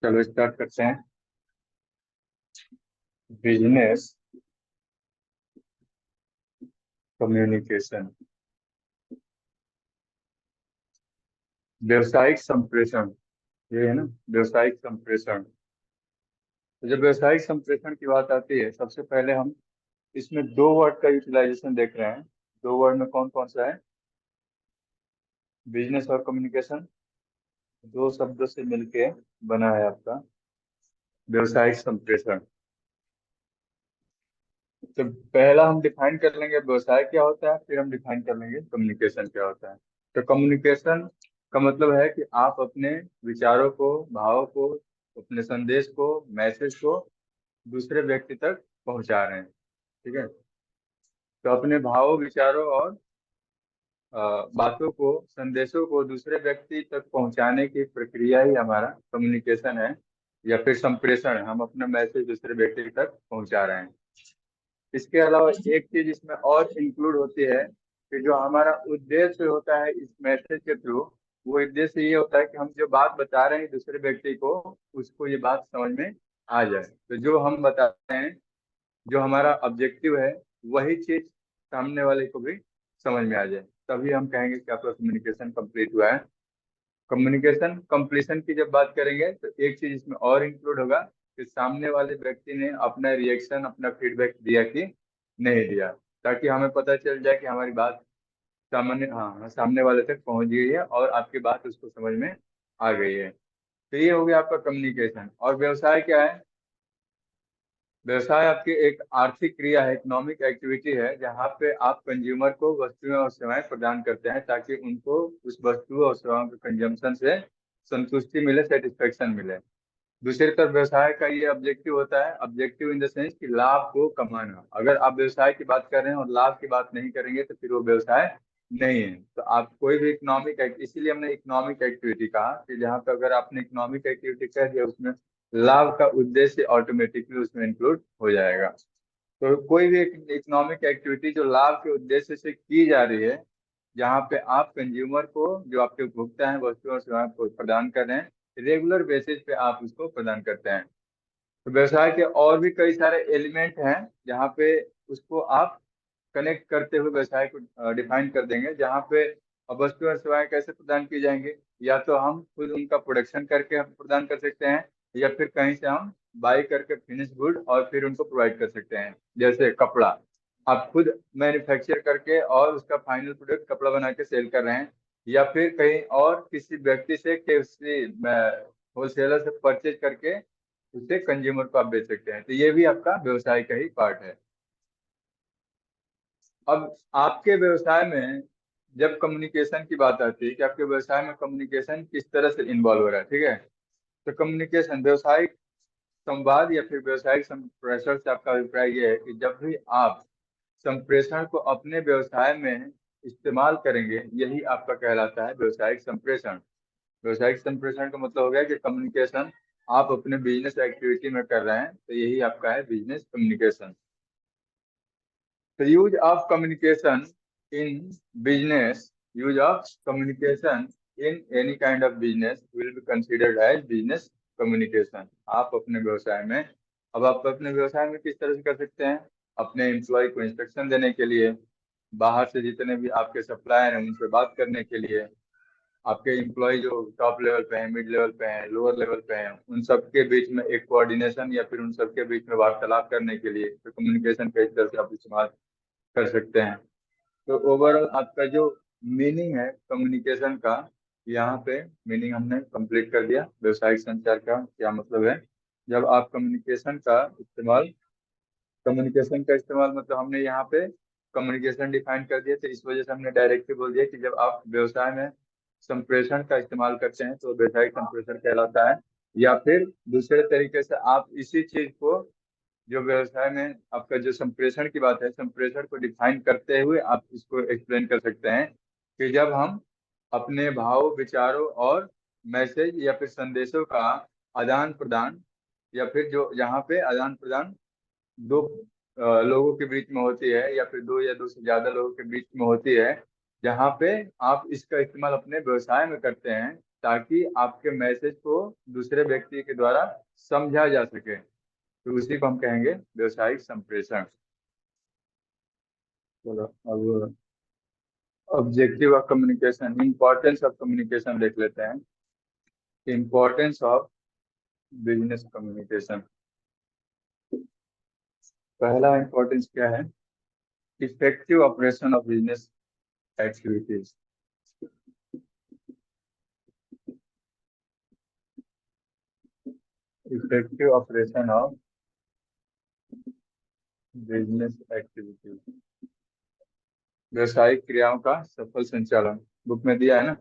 चलो स्टार्ट करते हैं। बिजनेस कम्युनिकेशन, व्यवसायिक संप्रेषण, ये है ना। व्यवसायिक संप्रेषण। तो जब व्यवसायिक संप्रेषण की बात आती है, सबसे पहले हम इसमें दो वर्ड का यूटिलाइजेशन देख रहे हैं। दो वर्ड में कौन कौन सा है? बिजनेस और कम्युनिकेशन, दो शब्दों से मिलके बना है आपका व्यवसायिक संप्रेषण। तो पहला हम डिफाइन कर लेंगे व्यवसाय क्या होता है, फिर हम डिफाइन कर लेंगे कम्युनिकेशन क्या होता है। तो कम्युनिकेशन का मतलब है कि आप अपने विचारों को, भावों को, अपने संदेश को, मैसेज को दूसरे व्यक्ति तक पहुंचा रहे हैं। ठीक है। तो अपने भावों, विचारों और बातों को, संदेशों को दूसरे व्यक्ति तक पहुंचाने की प्रक्रिया ही हमारा कम्युनिकेशन है, या फिर संप्रेषण है। हम अपना मैसेज दूसरे व्यक्ति तक पहुंचा रहे हैं। इसके अलावा एक चीज इसमें और इंक्लूड होती है कि जो हमारा उद्देश्य होता है इस मैसेज के थ्रू, वो उद्देश्य ये होता है कि हम जो बात बता रहे हैं दूसरे व्यक्ति को, उसको ये बात समझ में आ जाए। तो जो हम बता रहे हैं, जो हमारा ऑब्जेक्टिव है, वही चीज सामने वाले को भी समझ में आ जाए, तभी हम कहेंगे कि आपका कम्युनिकेशन कंप्लीट हुआ है। कम्युनिकेशन कंप्लीशन की जब बात करेंगे तो एक चीज इसमें और इंक्लूड होगा कि सामने वाले व्यक्ति ने अपना रिएक्शन, अपना फीडबैक दिया कि नहीं दिया, ताकि हमें पता चल जाए कि हमारी बात सामान्य, हाँ, सामने वाले तक पहुंच गई है और आपकी बात उसको समझ में आ गई है। तो ये हो गया आपका कम्युनिकेशन। और व्यवसाय क्या है? व्यवसाय आपकी एक आर्थिक क्रिया है, इकोनॉमिक एक्टिविटी है, जहाँ पे आप कंज्यूमर को वस्तुएं और सेवाएं प्रदान करते हैं ताकि उनको उस वस्तु और सेवाओं के कंजम्पशन से संतुष्टि मिले, सेटिस्फेक्शन मिले। दूसरी तरफ व्यवसाय का ये ऑब्जेक्टिव होता है, ऑब्जेक्टिव इन द सेंस कि लाभ को कमाना। अगर आप व्यवसाय की बात कर रहे हैं और लाभ की बात नहीं करेंगे तो फिर वो व्यवसाय नहीं है। तो आप कोई भी इकोनॉमिक, इसीलिए हमने इकोनॉमिक एक्टिविटी कहा कि जहाँ पे अगर आपने इकोनॉमिक एक्टिविटी कह दिया, उसमें लाभ का उद्देश्य ऑटोमेटिकली उसमें इंक्लूड हो जाएगा। तो कोई भी इकोनॉमिक एक्टिविटी जो लाभ के उद्देश्य से की जा रही है, जहाँ पे आप कंज्यूमर को, जो आपके उपभोक्ता हैं, वस्तु और सेवाएं को प्रदान कर रहे हैं, रेगुलर बेसिस पे आप उसको प्रदान करते हैं। तो व्यवसाय के और भी कई सारे एलिमेंट हैं जहाँ पे उसको आप कनेक्ट करते हुए व्यवसाय को डिफाइन कर देंगे, जहाँ पे अब वस्तु और सेवाएं कैसे प्रदान की जाएंगे। या तो हम खुद उनका प्रोडक्शन करके हम प्रदान कर सकते हैं, या फिर कहीं से हम बाई करके फिनिश गुड और फिर उनको प्रोवाइड कर सकते हैं। जैसे कपड़ा, आप खुद मैन्युफैक्चर करके और उसका फाइनल प्रोडक्ट कपड़ा बना के सेल कर रहे हैं, या फिर कहीं और किसी व्यक्ति से, किसी होलसेलर से परचेज करके उसे कंज्यूमर को आप बेच सकते हैं। तो ये भी आपका व्यवसाय का ही पार्ट है। अब आपके व्यवसाय में जब कम्युनिकेशन की बात आती है कि आपके व्यवसाय में कम्युनिकेशन किस तरह से इन्वॉल्व हो रहा है, ठीक है। तो कम्युनिकेशन, व्यवसायिक संवाद या फिर व्यवसायिक संप्रेषण से आपका अभिप्राय ये है कि जब भी आप संप्रेषण को अपने व्यवसाय में इस्तेमाल करेंगे, यही आपका कहलाता है व्यवसायिक संप्रेषण। व्यवसायिक संप्रेषण का मतलब हो गया कि कम्युनिकेशन आप अपने बिजनेस एक्टिविटी में कर रहे हैं, तो यही आपका है business communication. The use of communication in business, use of communication in any kind of business will be considered as business communication। आप अपने व्यवसाय में, अब आप अपने व्यवसाय में किस तरह से कर सकते हैं? अपने एम्प्लॉय को इंस्ट्रक्शन देने के लिए, बाहर से जितने भी आपके सप्लायर हैं उनसे बात करने के लिए, आपके एम्प्लॉय जो टॉप लेवल पे हैं, मिड लेवल पे हैं, लोअर लेवल पे हैं, उन सबके बीच में एक कोऑर्डिनेशन या फिर उन सबके बीच में वार्तालाप करने के लिए, तो कम्युनिकेशन का इस तरह से आप इस्तेमाल कर सकते हैं। तो ओवरऑल आपका जो मीनिंग है कम्युनिकेशन का, यहाँ पे मीनिंग हमने कंप्लीट कर दिया। व्यवसायिक संचार का क्या मतलब है? जब आप कम्युनिकेशन का इस्तेमाल मतलब हमने यहाँ पे कम्युनिकेशन डिफाइन कर दिया, तो इस वजह से हमने डायरेक्टली बोल दिया कि जब आप व्यवसाय में संप्रेषण का इस्तेमाल करते हैं तो व्यवसायिक संप्रेषण कहलाता है। या फिर दूसरे तरीके से आप इसी चीज को, जो व्यवसाय में आपका जो संप्रेषण की बात है, संप्रेषण को डिफाइन करते हुए आप इसको एक्सप्लेन कर सकते हैं कि जब हम अपने भाव, विचारों और मैसेज या फिर संदेशों का आदान प्रदान, या फिर जो यहाँ पे आदान प्रदान दो लोगों के बीच में होती है, या फिर दो या दो से ज्यादा लोगों के बीच में होती है, जहाँ पे आप इसका इस्तेमाल अपने व्यवसाय में करते हैं, ताकि आपके मैसेज को दूसरे व्यक्ति के द्वारा समझा जा सके। तो उसी को हम कहेंगे व्यवसायिक संप्रेषण। चलो अब objective of communication, importance of communication देख लेते हैं। Importance of business communication. पहला इंपॉर्टेंस क्या है? Effective operation of business activities. Effective operation of business activities, व्यवसायिक क्रियाओं का सफल संचालन, बुक में दिया है ना।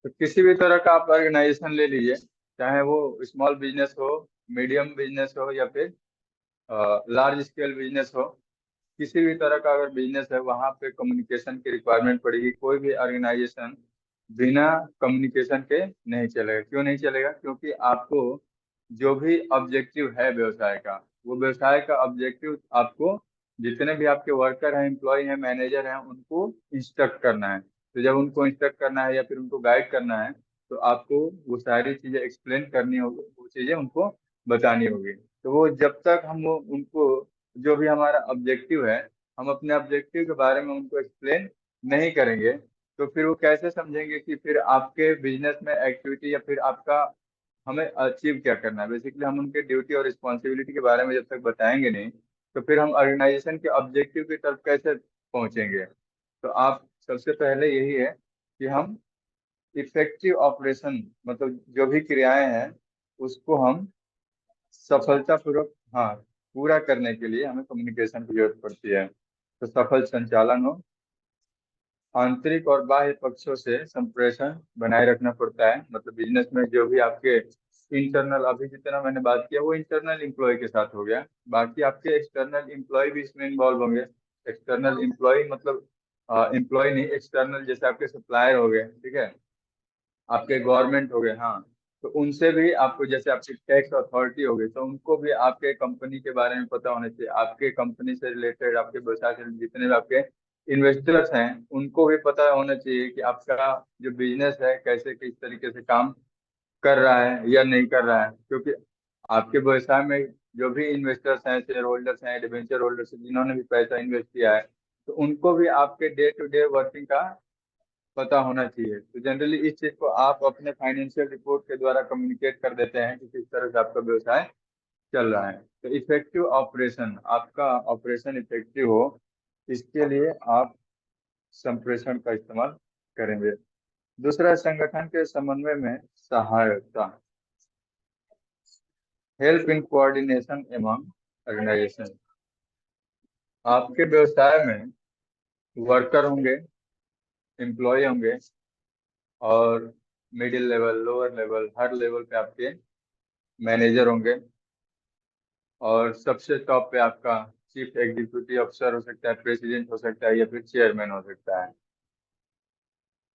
तो किसी भी तरह का आप ऑर्गेनाइजेशन ले लीजिए, चाहे वो स्मॉल बिजनेस हो, मीडियम बिजनेस हो, या फिर लार्ज स्केल बिजनेस हो, किसी भी तरह का अगर बिजनेस है वहां पे कम्युनिकेशन की रिक्वायरमेंट पड़ेगी। कोई भी ऑर्गेनाइजेशन बिना कम्युनिकेशन के नहीं चलेगा। क्यों नहीं चलेगा? क्योंकि आपको जो भी ऑब्जेक्टिव है व्यवसाय का, वो व्यवसाय का ऑब्जेक्टिव आपको जितने भी आपके वर्कर हैं, एम्प्लॉय हैं, मैनेजर हैं, उनको इंस्ट्रक्ट करना है। तो जब उनको इंस्ट्रक्ट करना है या फिर उनको गाइड करना है, तो आपको वो सारी चीजें एक्सप्लेन करनी होगी, वो चीजें उनको बतानी होगी। तो वो जब तक हम वो उनको, जो भी हमारा ऑब्जेक्टिव है, हम अपने ऑब्जेक्टिव के बारे में उनको एक्सप्लेन नहीं करेंगे, तो फिर वो कैसे समझेंगे कि फिर आपके बिजनेस में एक्टिविटी या फिर आपका हमें अचीव क्या करना है। बेसिकली हम उनके ड्यूटी और रिस्पॉन्सिबिलिटी के बारे में जब तक बताएंगे नहीं, तो फिर हम ऑर्गेनाइजेशन के ऑब्जेक्टिव की तरफ कैसे पहुंचेंगे। तो आप सबसे पहले यही है कि हम इफेक्टिव ऑपरेशन, मतलब जो भी क्रियाएं हैं उसको हम सफलतापूर्वक, हाँ, पूरा करने के लिए हमें कम्युनिकेशन की जरूरत पड़ती है। तो सफल संचालन हो, आंतरिक और बाह्य पक्षों से संप्रेषण बनाए रखना पड़ता है। मतलब बिजनेस में जो भी आपके इंटरनल, अभी जितना मैंने बात किया वो इंटरनल एम्प्लॉय के साथ हो गया, बाकी आपके एक्सटर्नल एम्प्लॉय भी इसमें इन्वॉल्व होंगे। एक्सटर्नल एम्प्लॉय मतलब एम्प्लॉय नहीं, एक्सटर्नल जैसे आपके सप्लायर हो गए, ठीक है, आपके गवर्नमेंट हो गए, हाँ। तो उनसे भी आपको, जैसे आपकी टैक्स अथॉरिटी हो गई, तो उनको भी आपके कंपनी के बारे में पता होना चाहिए। आपके कंपनी से रिलेटेड, आपके व्यवसाय से जितने भी आपके इन्वेस्टर्स हैं, उनको भी पता होना चाहिए कि आपका जो बिजनेस है कैसे, किस तरीके से काम कर रहा है या नहीं कर रहा है। क्योंकि आपके व्यवसाय में जो भी इन्वेस्टर्स हैं, शेयर होल्डर्स हैं, डिबेंचर होल्डर्स हैं, जिन्होंने भी पैसा इन्वेस्ट किया है, तो उनको भी आपके डे टू डे वर्किंग का पता होना चाहिए। तो जनरली इस चीज को आप अपने फाइनेंशियल रिपोर्ट के द्वारा कम्युनिकेट कर देते हैं कि किस तरह से आपका व्यवसाय चल रहा है। तो इफेक्टिव ऑपरेशन, आपका ऑपरेशन इफेक्टिव हो, इसके लिए आप संप्रेषण का इस्तेमाल करेंगे। दूसरा, संगठन के समन्वय में सहायता, help in coordination among organisation. आपके व्यवसाय में वर्कर होंगे, एम्प्लॉय होंगे, और मिडिल लेवल, लोअर लेवल, हर लेवल पे आपके मैनेजर होंगे, और सबसे टॉप पे आपका चीफ एग्जीक्यूटिव ऑफिसर हो सकता है, प्रेसिडेंट हो सकता है, या फिर चेयरमैन हो सकता है।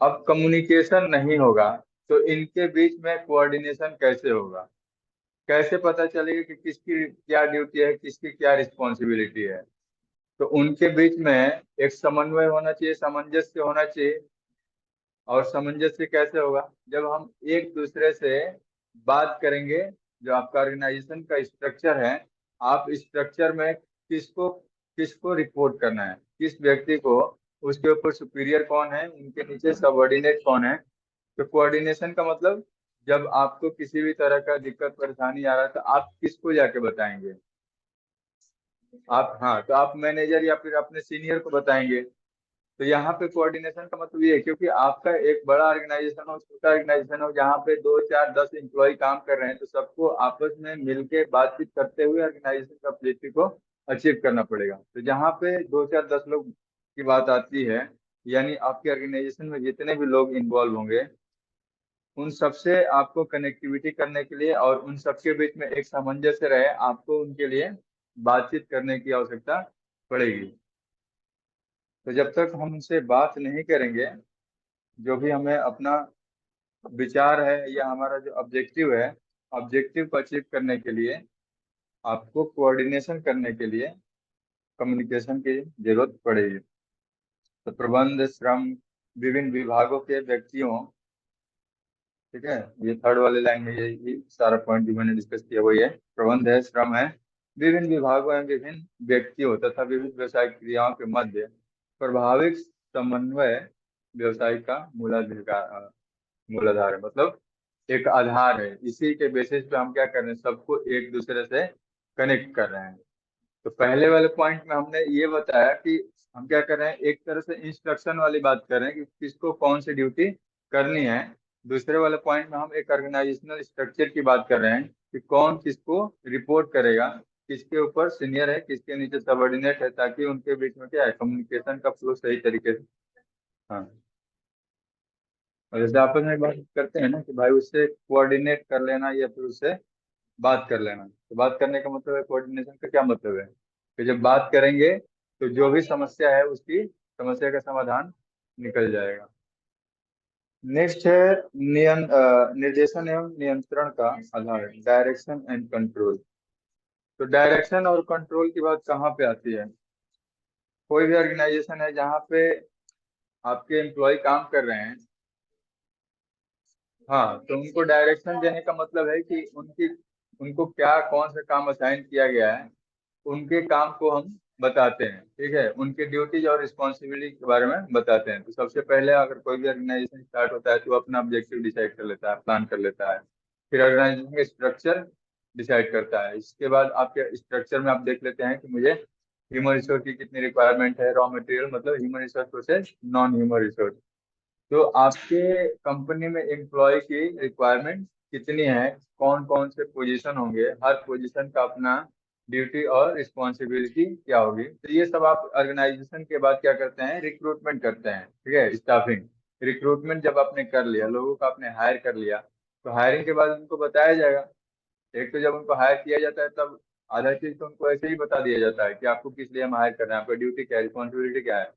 अब कम्युनिकेशन नहीं होगा तो इनके बीच में कोऑर्डिनेशन कैसे होगा? कैसे पता चलेगा कि किसकी क्या ड्यूटी है, किसकी क्या रिस्पॉन्सिबिलिटी है? तो उनके बीच में एक समन्वय होना चाहिए, सामंजस्य होना चाहिए। और सामंजस्य कैसे होगा? जब हम एक दूसरे से बात करेंगे। जो आपका ऑर्गेनाइजेशन का स्ट्रक्चर है, आप स्ट्रक्चर में किसको किसको रिपोर्ट करना है, किस व्यक्ति को, उसके ऊपर सुपीरियर कौन है, उनके नीचे सबऑर्डिनेट कौन है। तो कोऑर्डिनेशन का मतलब, जब आपको किसी भी तरह का दिक्कत परेशानी आ रहा है तो आप किसको जाके बताएंगे? आप, हाँ, तो आप मैनेजर या फिर अपने सीनियर को बताएंगे। तो यहाँ पे कोऑर्डिनेशन का मतलब ये है, क्योंकि आपका एक बड़ा ऑर्गेनाइजेशन हो, छोटा ऑर्गेनाइजेशन हो, जहाँ पे 2 4 10 एम्प्लॉय काम कर रहे हैं, तो सबको आपस में मिलके बातचीत करते हुए ऑर्गेनाइजेशन का ऑब्जेक्टिव को अचीव करना पड़ेगा। तो जहाँ पे 2 4 10 लोग की बात आती है, यानी आपके ऑर्गेनाइजेशन में जितने भी लोग इन्वॉल्व होंगे, उन सबसे आपको कनेक्टिविटी करने के लिए और उन सबके बीच में एक सामंजस्य रहे, आपको उनके लिए बातचीत करने की आवश्यकता पड़ेगी। तो जब तक हम उनसे बात नहीं करेंगे, जो भी हमें अपना विचार है या हमारा जो ऑब्जेक्टिव है, ऑब्जेक्टिव को अचीव करने के लिए आपको कोऑर्डिनेशन करने के लिए, कम्युनिकेशन की जरूरत पड़ेगी। तो प्रबंध, श्रम, विभिन्न विभागों के व्यक्तियों, ठीक है, ये थर्ड वाले लाइन में ये सारा पॉइंट जो मैंने डिस्कस किया वही है। प्रबंध है, श्रम है, विभिन्न विभागों एवं विभिन्न व्यक्तियों तथा विविध व्यवसायिक क्रियाओं के मध्य प्रभाविक समन्वय व्यवसाय का मूलाधार है। मतलब एक आधार है, इसी के बेसिस पे हम क्या कर रहे हैं, सबको एक दूसरे से कनेक्ट कर रहे हैं। तो पहले वाले पॉइंट में हमने ये बताया कि हम क्या कर रहे हैं, एक तरह से इंस्ट्रक्शन वाली बात कर रहे हैं कि किसको कौन सी ड्यूटी करनी है। दूसरे वाले पॉइंट में हम एक ऑर्गेनाइजेशनल स्ट्रक्चर की बात कर रहे हैं कि कौन किसको रिपोर्ट करेगा, किसके ऊपर सीनियर है, किसके नीचे सबऑर्डिनेट है, ताकि उनके बीच में क्या है, कम्युनिकेशन का फ्लो सही तरीके से। हाँ, और जैसे आपस में बात करते हैं ना कि भाई उससे कोऑर्डिनेट कर लेना या फिर उससे बात कर लेना, तो बात करने का मतलब है, कोऑर्डिनेशन का क्या मतलब है कि जब बात करेंगे तो जो भी समस्या है उसकी समस्या का समाधान निकल जाएगा। नेक्स्ट है निर्देशन एवं नियंत्रण का आधार, डायरेक्शन एंड कंट्रोल। तो डायरेक्शन और कंट्रोल की बात कहाँ पे आती है? कोई भी ऑर्गेनाइजेशन है जहाँ पे आपके एम्प्लॉय काम कर रहे हैं, हाँ, तो उनको डायरेक्शन देने का मतलब है कि उनको क्या कौन सा काम असाइन किया गया है, उनके काम को हम बताते हैं, ठीक है, उनके ड्यूटीज और रिस्पॉन्सिबिलिटी के बारे में बताते हैं। तो सबसे पहले अगर कोई भी ऑर्गेनाइजेशन स्टार्ट होता है तो वो अपना ऑब्जेक्टिव डिसाइड कर लेता है, प्लान कर लेता है। फिर ऑर्गेनाइजेशन का स्ट्रक्चर डिसाइड करता है। इसके बाद आपके स्ट्रक्चर में आप देख लेते हैं कि मुझे ह्यूमन रिसोर्स की कितनी रिक्वायरमेंट है, रॉ मटेरियल मतलब human resource process, non human resource. तो आपके कंपनी में एम्प्लॉय की रिक्वायरमेंट कितनी है, कौन कौन से पोजीशन होंगे, हर पोजीशन का अपना ड्यूटी और रिस्पॉन्सिबिलिटी क्या होगी, तो ये सब आप ऑर्गेनाइजेशन के बाद क्या करते हैं, रिक्रूटमेंट करते हैं, ठीक है, स्टाफिंग। रिक्रूटमेंट जब आपने कर लिया, लोगों को आपने हायर कर लिया, तो हायरिंग के बाद उनको बताया जाएगा। एक तो जब उनको हायर किया जाता है तब आधा चीज तो उनको ऐसे ही बता दिया जाता है कि आपको किस लिए हम हायर कर रहे हैं, आपका ड्यूटी क्या है, रिस्पॉन्सिबिलिटी क्या है।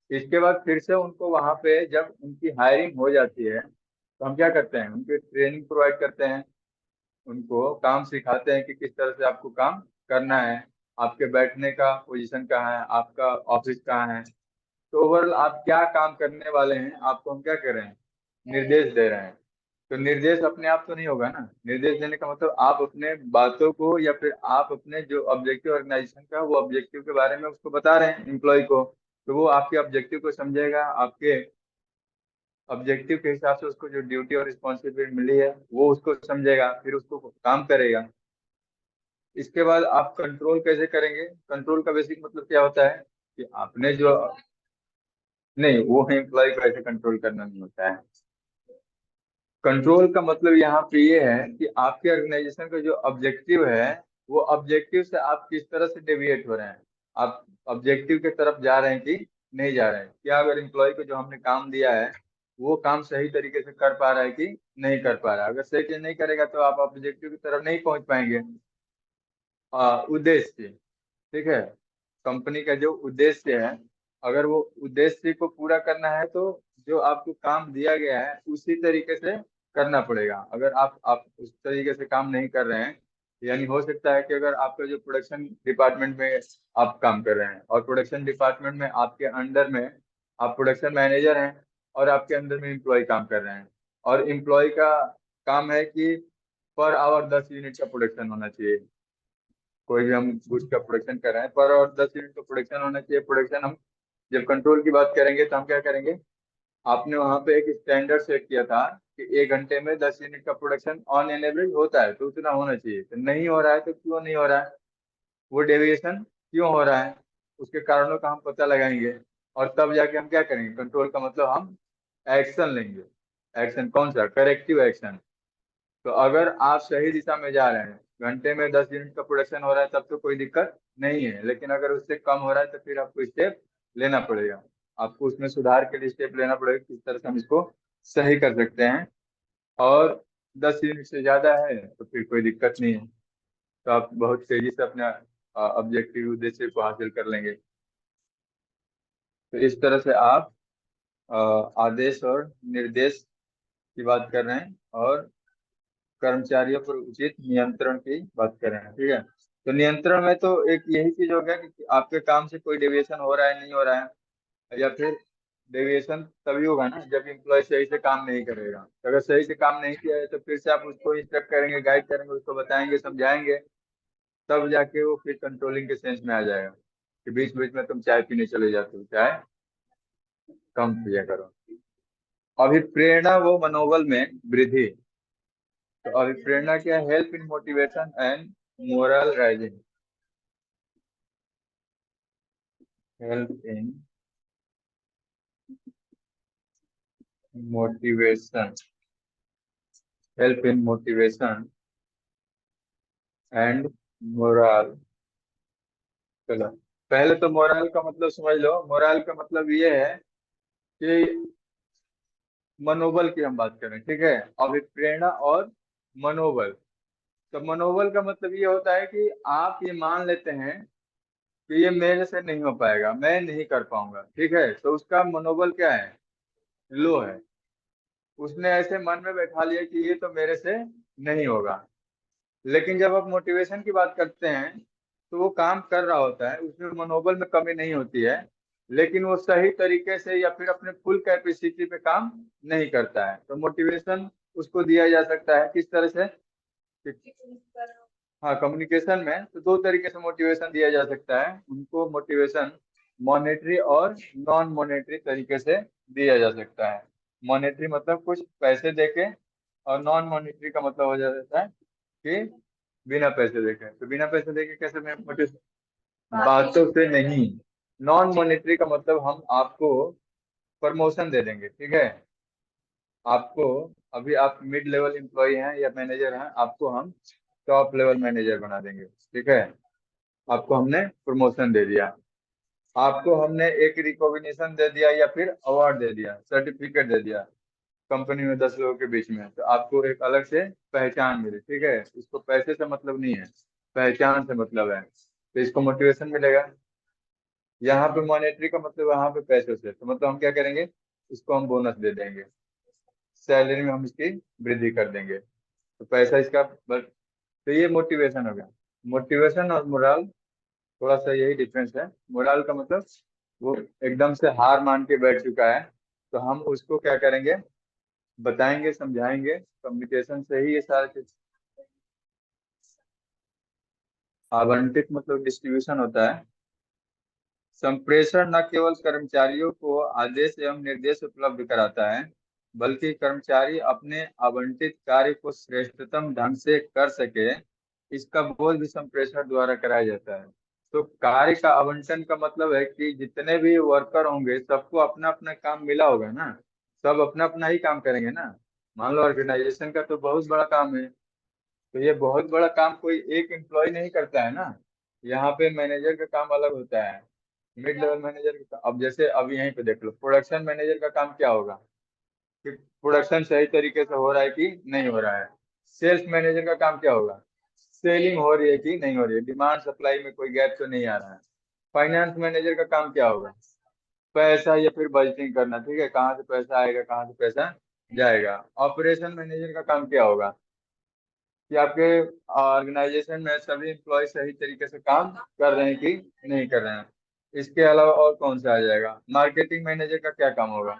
इसके बाद फिर से उनको वहां पे जब उनकी हायरिंग हो जाती है तो हम क्या करते हैं, उनको ट्रेनिंग प्रोवाइड करते हैं, उनको काम सिखाते हैं कि किस तरह से आपको काम करना है, आपके बैठने का पोजीशन कहाँ है, आपका ऑफिस कहाँ है। तो ओवरऑल आप क्या काम करने वाले हैं, आपको हम क्या कर रहे हैं, निर्देश दे रहे हैं। तो निर्देश अपने आप तो नहीं होगा ना, निर्देश देने का मतलब आप अपने बातों को या फिर आप अपने जो ऑब्जेक्टिव ऑर्गेनाइजेशन का वो ऑब्जेक्टिव के बारे में उसको बता रहे हैं एम्प्लॉय को। तो वो आपके ऑब्जेक्टिव को समझेगा, आपके ऑब्जेक्टिव के हिसाब से उसको जो ड्यूटी और रिस्पॉन्सिबिलिटी मिली है वो उसको समझेगा, फिर उसको काम करेगा। इसके बाद आप कंट्रोल कैसे करेंगे? कंट्रोल का बेसिक मतलब क्या होता है कि आपने जो, नहीं, वो एम्प्लॉय को ऐसे कंट्रोल करना नहीं होता है। कंट्रोल का मतलब यहाँ पे ये है कि आपके ऑर्गेनाइजेशन का जो ऑब्जेक्टिव है, वो ऑब्जेक्टिव से आप किस तरह से डेविएट हो रहे हैं, आप ऑब्जेक्टिव के तरफ जा रहे हैं कि नहीं जा रहे हैं, क्या अगर एम्प्लॉय को जो हमने काम दिया है वो काम सही तरीके से कर पा रहा है कि नहीं कर पा रहा है। अगर सही से नहीं करेगा तो आप ऑब्जेक्टिव की तरफ नहीं पहुंच पाएंगे। उद्देश्य, ठीक है, कंपनी का जो उद्देश्य है, अगर वो उद्देश्य को पूरा करना है तो जो आपको काम दिया गया है उसी तरीके से करना पड़ेगा। अगर आप उस तरीके से काम नहीं कर रहे हैं, यानी हो सकता है कि अगर आपका जो प्रोडक्शन डिपार्टमेंट में आप काम कर रहे हैं और प्रोडक्शन डिपार्टमेंट में आपके अंडर में आप प्रोडक्शन मैनेजर हैं और आपके अंदर में एम्प्लॉय काम कर रहे हैं, और एम्प्लॉय का काम है कि पर आवर 10 यूनिट का प्रोडक्शन होना चाहिए। कोई भी हम गुड्स का प्रोडक्शन कर रहे हैं पर और 10 यूनिट का प्रोडक्शन होना चाहिए। प्रोडक्शन हम जब कंट्रोल की बात करेंगे तो हम क्या करेंगे, आपने वहां पे एक स्टैंडर्ड सेट किया था कि 1 घंटे में 10 यूनिट का प्रोडक्शन ऑन एन एवरेज होता है, तो उतना होना चाहिए। तो नहीं हो रहा है तो क्यों नहीं हो रहा है, वो डेविएशन क्यों हो रहा है, उसके कारणों का हम पता लगाएंगे, और तब जाके हम क्या करेंगे, कंट्रोल का मतलब हम एक्शन लेंगे। एक्शन कौन सा, करेक्टिव एक्शन। तो अगर आप सही दिशा में जा रहे हैं, घंटे में 10 यूनिट का प्रोडक्शन हो रहा है तब तो कोई दिक्कत नहीं है, लेकिन अगर उससे कम हो रहा है तो फिर आपको स्टेप लेना पड़ेगा, आपको उसमें सुधार के लिए स्टेप लेना पड़ेगा, किस तरह से हम इसको सही कर सकते हैं। और 10 यूनिट से ज्यादा है तो फिर कोई दिक्कत नहीं है, तो आप बहुत तेजी से अपना ऑब्जेक्टिव उद्देश्य को हासिल कर लेंगे। तो इस तरह से आप अ, आदेश और निर्देश की बात कर रहे हैं और कर्मचारियों पर उचित नियंत्रण की बात कर रहे हैं, ठीक है। तो नियंत्रण में तो एक यही चीज हो गया कि आपके काम से कोई डेविएशन हो रहा है नहीं हो रहा है, या फिर डेविएशन तभी होगा ना जब एम्प्लॉय सही से काम नहीं करेगा। तो अगर सही से काम नहीं किया है तो फिर से आप उसको इंस्ट्रक्ट करेंगे, गाइड करेंगे, उसको बताएंगे, समझाएंगे, तब जाके वो फिर कंट्रोलिंग के सेंस में आ जाएगा। कि बीच बीच में तुम चाय पीने चले जाते हो, चाय कम पिया करो। अभिप्रेरणा वो मनोबल में वृद्धि। तो अभिप्रेरणा क्या है? Help in motivation and moral rising. Help in motivation, help in motivation and moral. चलो, पहले तो मोरल का मतलब समझ लो। मोरल का मतलब ये है कि मनोबल की हम बात करें, ठीक है। अभिप्रेरणा और मनोबल। तो मनोबल का मतलब ये होता है कि आप ये मान लेते हैं कि ये मेरे से नहीं हो पाएगा, मैं नहीं कर पाऊंगा, ठीक है, तो उसका मनोबल क्या है? लो है। उसने ऐसे मन में बैठा लिया कि ये तो मेरे से नहीं होगा। लेकिन जब आप मोटिवेशन की बात करते हैं तो वो काम कर रहा होता है, उसमें मनोबल में कमी नहीं होती है, लेकिन वो सही तरीके से या फिर अपने फुल कैपेसिटी पे काम नहीं करता है। तो मोटिवेशन उसको दिया जा सकता है किस तरह से? हाँ, कम्युनिकेशन में तो दो तरीके से मोटिवेशन दिया जा सकता है उनको। मोटिवेशन मॉनेटरी और नॉन मॉनेटरी तरीके से दिया जा सकता है। मॉनेटरी मतलब कुछ पैसे देके, और नॉन मॉनेटरी का मतलब हो जाता है कि बिना पैसे देके। तो बिना पैसे देके कैसे मैं मोटिवेशन? बातों से नहीं। नॉन मॉनेटरी का मतलब हम आपको प्रमोशन दे देंगे, ठीक है। आपको, अभी आप मिड लेवल एम्प्लॉय हैं या मैनेजर हैं, आपको हम टॉप लेवल मैनेजर बना देंगे, ठीक है। आपको हमने प्रमोशन दे दिया, आपको हमने एक रिकॉग्निशन दे दिया या फिर अवार्ड दे दिया, सर्टिफिकेट दे दिया कंपनी में 10 लोगों के बीच में, तो आपको एक अलग से पहचान मिली, ठीक है। इसको पैसे से मतलब नहीं है, पहचान से मतलब है, तो इसको मोटिवेशन मिलेगा। यहाँ पे मॉनेटरी का मतलब यहाँ पे पैसे से, तो मतलब हम क्या करेंगे? इसको हम बोनस दे देंगे, सैलरी में हम इसकी वृद्धि कर देंगे, तो पैसा इसका बस। तो ये मोटिवेशन हो गया। मोटिवेशन और मोरल थोड़ा सा यही डिफरेंस है। मोरल का मतलब वो एकदम से हार मान के बैठ चुका है, तो हम उसको क्या करेंगे? बताएंगे, समझाएंगे, कम्युनिकेशन से ही ये सारा चीज। आवंटित मतलब डिस्ट्रीब्यूशन होता है। संप्रेषण न केवल कर्मचारियों को आदेश एवं निर्देश उपलब्ध कराता है, बल्कि कर्मचारी अपने आवंटित कार्य को श्रेष्ठतम ढंग से कर सके, इसका बोध भी संप्रेषण द्वारा कराया जाता है। तो कार्य का आवंटन का मतलब है कि जितने भी वर्कर होंगे सबको अपना अपना काम मिला होगा ना, सब अपना अपना ही काम करेंगे ना। मान लो ऑर्गेनाइजेशन का तो बहुत बड़ा काम है, तो ये बहुत बड़ा काम कोई एक एम्प्लॉय नहीं करता है ना। यहाँ पे मैनेजर का काम अलग होता है, मिड लेवल मैनेजर का। अब जैसे अब यहीं पे देख लो, प्रोडक्शन मैनेजर का काम क्या होगा? कि प्रोडक्शन सही तरीके से हो रहा है कि नहीं हो रहा है। सेल्स मैनेजर का काम क्या होगा? सेलिंग हो रही है कि नहीं हो रही है, डिमांड सप्लाई में कोई गैप तो नहीं आ रहा है। फाइनेंस मैनेजर का काम क्या होगा? पैसा या फिर बजटिंग करना, ठीक है, कहाँ से पैसा आएगा, कहाँ से पैसा जाएगा। ऑपरेशन मैनेजर का काम क्या होगा? कि आपके ऑर्गेनाइजेशन में सभी एम्प्लॉय सही तरीके से काम कर रहे हैं कि नहीं कर रहे हैं। इसके अलावा और कौन सा आ जाएगा? मार्केटिंग मैनेजर का क्या काम होगा?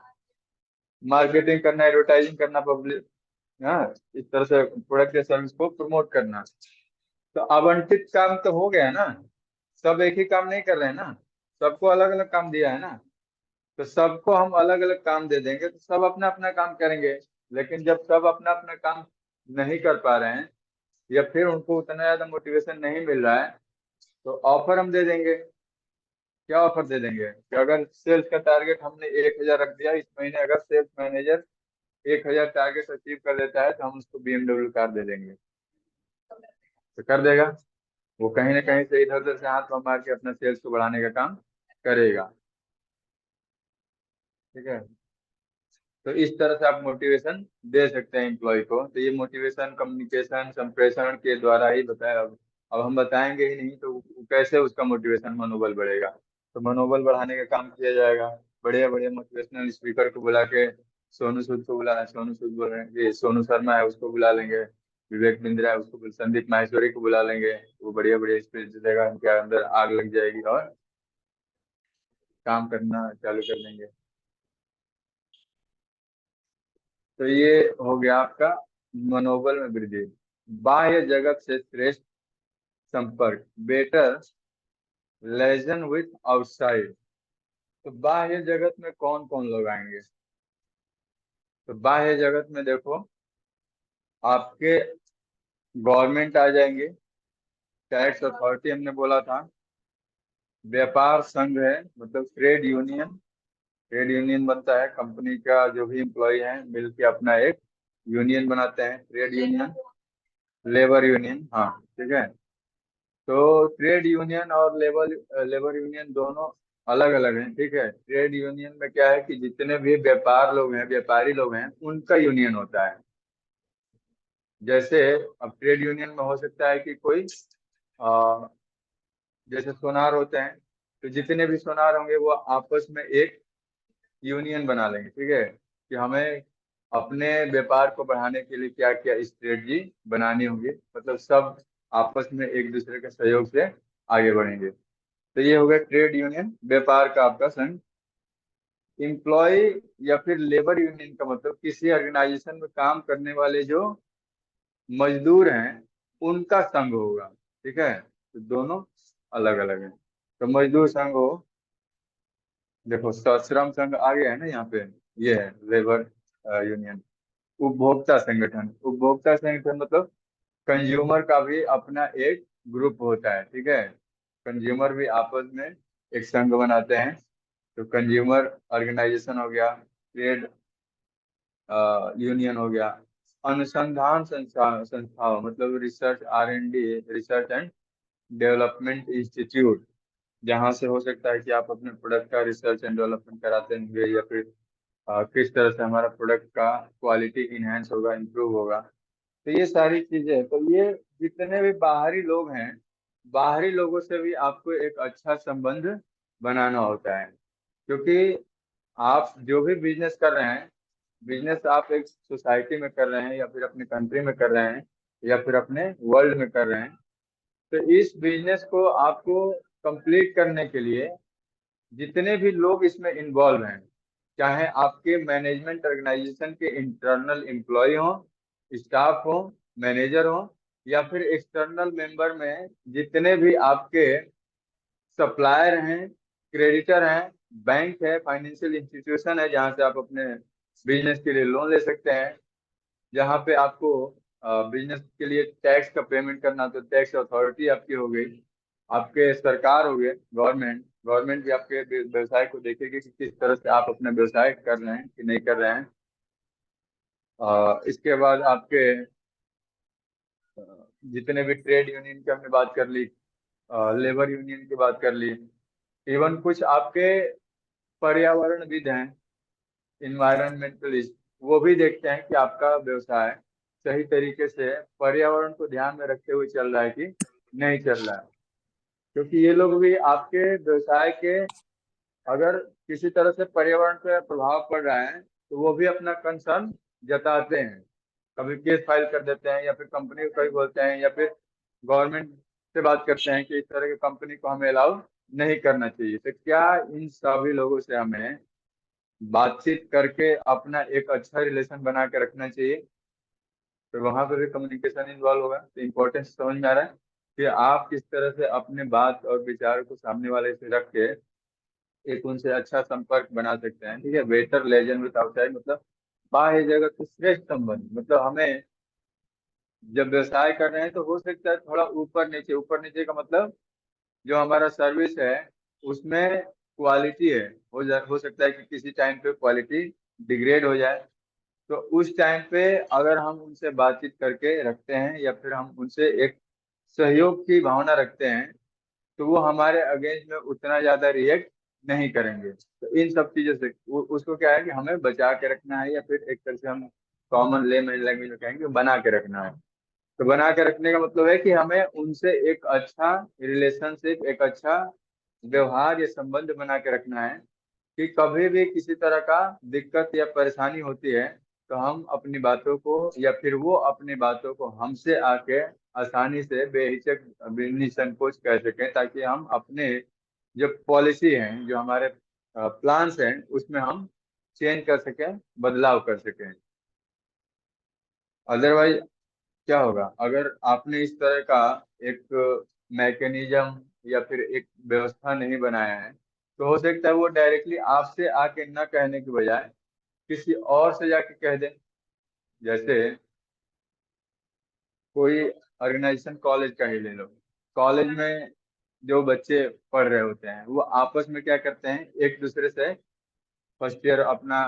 मार्केटिंग करना, एडवर्टाइजिंग करना, पब्लिक, हाँ, इस तरह से प्रोडक्ट या सर्विस को प्रमोट करना। तो आवंटित काम तो हो गया ना, सब एक ही काम नहीं कर रहे हैं ना, सबको अलग अलग काम दिया है ना। तो सबको हम अलग अलग काम दे देंगे तो सब अपना अपना काम करेंगे। लेकिन जब सब अपना अपना काम नहीं कर पा रहे हैं या फिर उनको उतना ज्यादा मोटिवेशन नहीं मिल रहा है, तो ऑफर हम दे देंगे। क्या ऑफर दे देंगे? कि अगर सेल्स का टारगेट हमने 1,000 रख दिया इस महीने, अगर सेल्स मैनेजर 1,000 टारगेट अचीव कर देता है तो हम उसको BMW कार दे देंगे। तो कर देगा, वो कहीं ना कहीं से इधर उधर से हाथ पांव मार के अपना सेल्स को बढ़ाने का काम करेगा, ठीक है। तो इस तरह से आप मोटिवेशन दे सकते हैं एम्प्लॉय को। तो ये मोटिवेशन कम्युनिकेशन संप्रेषण के द्वारा ही बताया। अब हम बताएंगे ही नहीं तो कैसे उसका मोटिवेशन मनोबल बढ़ेगा? तो मनोबल बढ़ाने का काम किया जाएगा। बढ़िया बढ़िया मोटिवेशनल स्पीकर को बुला के, सोनू सूद को बुला, सोनू सूद बोल रहे हैं, ये सोनू शर्मा है उसको बुला लेंगे, विवेक बिंद्रा है उसको संदीप माहेश्वरी को बुला लेंगे, वो बढ़िया बढ़िया स्पीच देगा, उनके अंदर आग लग जाएगी और काम करना चालू कर देंगे। तो ये हो गया आपका मनोबल में वृद्धि। बाह्य जगत से श्रेष्ठ संपर्क, बेटर लेजन विथ आउटसाइड। तो बाह्य जगत में कौन कौन लोग आएंगे? तो बाह्य जगत में देखो, आपके गवर्नमेंट आ जाएंगे, टैक्स अथॉरिटी हमने बोला था, व्यापार संघ है मतलब ट्रेड यूनियन। ट्रेड यूनियन बनता है, कंपनी का जो भी एम्प्लॉय है मिल के अपना एक यूनियन बनाते हैं, ट्रेड यूनियन, लेबर यूनियन, हाँ ठीक है। तो ट्रेड यूनियन और लेबर लेबर यूनियन दोनों अलग अलग हैं, ठीक है। ट्रेड यूनियन में क्या है कि जितने भी व्यापार लोग हैं, व्यापारी लोग हैं, उनका यूनियन होता है। जैसे अब ट्रेड यूनियन में हो सकता है कि कोई जैसे सोनार होते हैं, तो जितने भी सोनार होंगे वो आपस में एक यूनियन बना लेंगे, ठीक है, कि हमें अपने व्यापार को बढ़ाने के लिए क्या क्या स्ट्रेटजी बनानी होगी, मतलब सब आपस में एक दूसरे के सहयोग से आगे बढ़ेंगे। तो ये हो गया ट्रेड यूनियन, व्यापार का आपका संघ। एम्प्लॉय या फिर लेबर यूनियन का मतलब किसी ऑर्गेनाइजेशन में काम करने वाले जो मजदूर हैं उनका संघ होगा, ठीक है। तो दोनों अलग अलग हैं। तो मजदूर संघ हो, देखो श्रम संघ आ गया है ना यहाँ पे, ये है लेबर यूनियन। उपभोक्ता संगठन, उपभोक्ता संगठन मतलब कंज्यूमर का भी अपना एक ग्रुप होता है, ठीक है। कंज्यूमर भी आपस में एक संघ बनाते हैं। तो कंज्यूमर ऑर्गेनाइजेशन हो गया, ट्रेड यूनियन हो गया। अनुसंधान संस्थाओं मतलब research R&D, research and development institute, जहाँ से हो सकता है कि आप अपने प्रोडक्ट का रिसर्च एंड डेवलपमेंट कराते होंगे, या फिर किस तरह से हमारा प्रोडक्ट का क्वालिटी इनहेंस होगा, इम्प्रूव होगा। तो ये सारी चीजें, तो ये जितने भी बाहरी लोग हैं, बाहरी लोगों से भी आपको एक अच्छा संबंध बनाना होता है। क्योंकि आप जो भी बिजनेस कर रहे हैं, बिजनेस आप एक सोसाइटी में कर रहे हैं, या फिर अपने कंट्री में कर रहे हैं, या फिर अपने वर्ल्ड में कर रहे हैं, तो इस बिजनेस को आपको कंप्लीट करने के लिए जितने भी लोग इसमें इन्वॉल्व हैं, चाहे आपके मैनेजमेंट ऑर्गेनाइजेशन के इंटरनल एम्प्लॉय हो, स्टाफ हो, मैनेजर हो, या फिर एक्सटर्नल मेंबर में जितने भी आपके सप्लायर हैं, क्रेडिटर हैं, बैंक है, फाइनेंशियल इंस्टीट्यूशन है जहाँ से आप अपने बिजनेस के लिए लोन ले सकते हैं, जहाँ पे आपको बिजनेस के लिए टैक्स का पेमेंट करना, तो टैक्स अथॉरिटी आपकी हो गई, आपके सरकार हो गए, गवर्नमेंट, गवर्नमेंट भी आपके व्यवसाय को देखेगी कि किस तरह से आप अपना व्यवसाय कर रहे हैं कि नहीं कर रहे हैं। इसके बाद आपके अ, जितने भी ट्रेड यूनियन की हमने बात कर ली, लेबर यूनियन की बात कर ली, इवन कुछ आपके पर्यावरणविद हैं, इन्वायरमेंटलिस्ट, वो भी देखते हैं कि आपका व्यवसाय सही तरीके से पर्यावरण को ध्यान में रखते हुए चल रहा है कि नहीं चल रहा है। क्योंकि ये लोग भी आपके व्यवसाय के, अगर किसी तरह से पर्यावरण पर प्रभाव पड़ रहा है तो वो भी अपना कंसर्न जताते हैं, कभी केस फाइल कर देते हैं, या फिर कंपनी को कभी बोलते हैं, या फिर गवर्नमेंट से बात करते हैं कि इस तरह की कंपनी को हमें अलाउ नहीं करना चाहिए। तो क्या इन सभी लोगों से हमें बातचीत करके अपना एक अच्छा रिलेशन बना के रखना चाहिए? तो वहां पर भी कम्युनिकेशन इन्वॉल्व होगा। तो इम्पोर्टेंस समझ में आ रहा है कि आप किस तरह से अपने बात और विचार को सामने वाले से रख के एक उनसे अच्छा संपर्क बना सकते हैं, ठीक है। बेटर लेजन विद आउटसाइड मतलब बाह्य जगत से श्रेष्ठ संबंध, मतलब हमें जब व्यवसाय कर रहे हैं तो हो सकता है थोड़ा ऊपर नीचे, ऊपर नीचे का मतलब जो हमारा सर्विस है उसमें क्वालिटी है, हो सकता है कि किसी टाइम पे क्वालिटी डिग्रेड हो जाए। तो उस टाइम पे अगर हम उनसे बातचीत करके रखते हैं, या फिर हम उनसे एक सहयोग की भावना रखते हैं, तो वो हमारे अगेंस्ट में उतना ज्यादा रिएक्ट नहीं करेंगे। तो इन सब चीजों से उसको क्या है कि हमें बचा के रखना है, या फिर एक तरह से हम कॉमन लैंग्वेज में कहेंगे बना के रखना है। तो बना के रखने का मतलब है कि हमें उनसे एक अच्छा रिलेशनशिप, एक अच्छा व्यवहार या संबंध बना के रखना है, कि कभी भी किसी तरह का दिक्कत या परेशानी होती है तो हम अपनी बातों को, या फिर वो अपनी बातों को हमसे आके आसानी से बेहिचक निसंकोच कह सकें, ताकि हम अपने जो पॉलिसी हैं, जो हमारे प्लान्स हैं, उसमें हम चेंज कर सकें, बदलाव कर सकें। अदरवाइज क्या होगा, अगर आपने इस तरह का एक मैकेनिज्म या फिर एक व्यवस्था नहीं बनाया है, तो हो सकता है वो डायरेक्टली आपसे आके न कहने की बजाय किसी और से जाके कह दे। जैसे कोई ऑर्गेनाइजेशन कॉलेज का ही ले लो। कॉलेज में जो बच्चे पढ़ रहे होते हैं वो आपस में क्या करते हैं, एक दूसरे से फर्स्ट ईयर अपना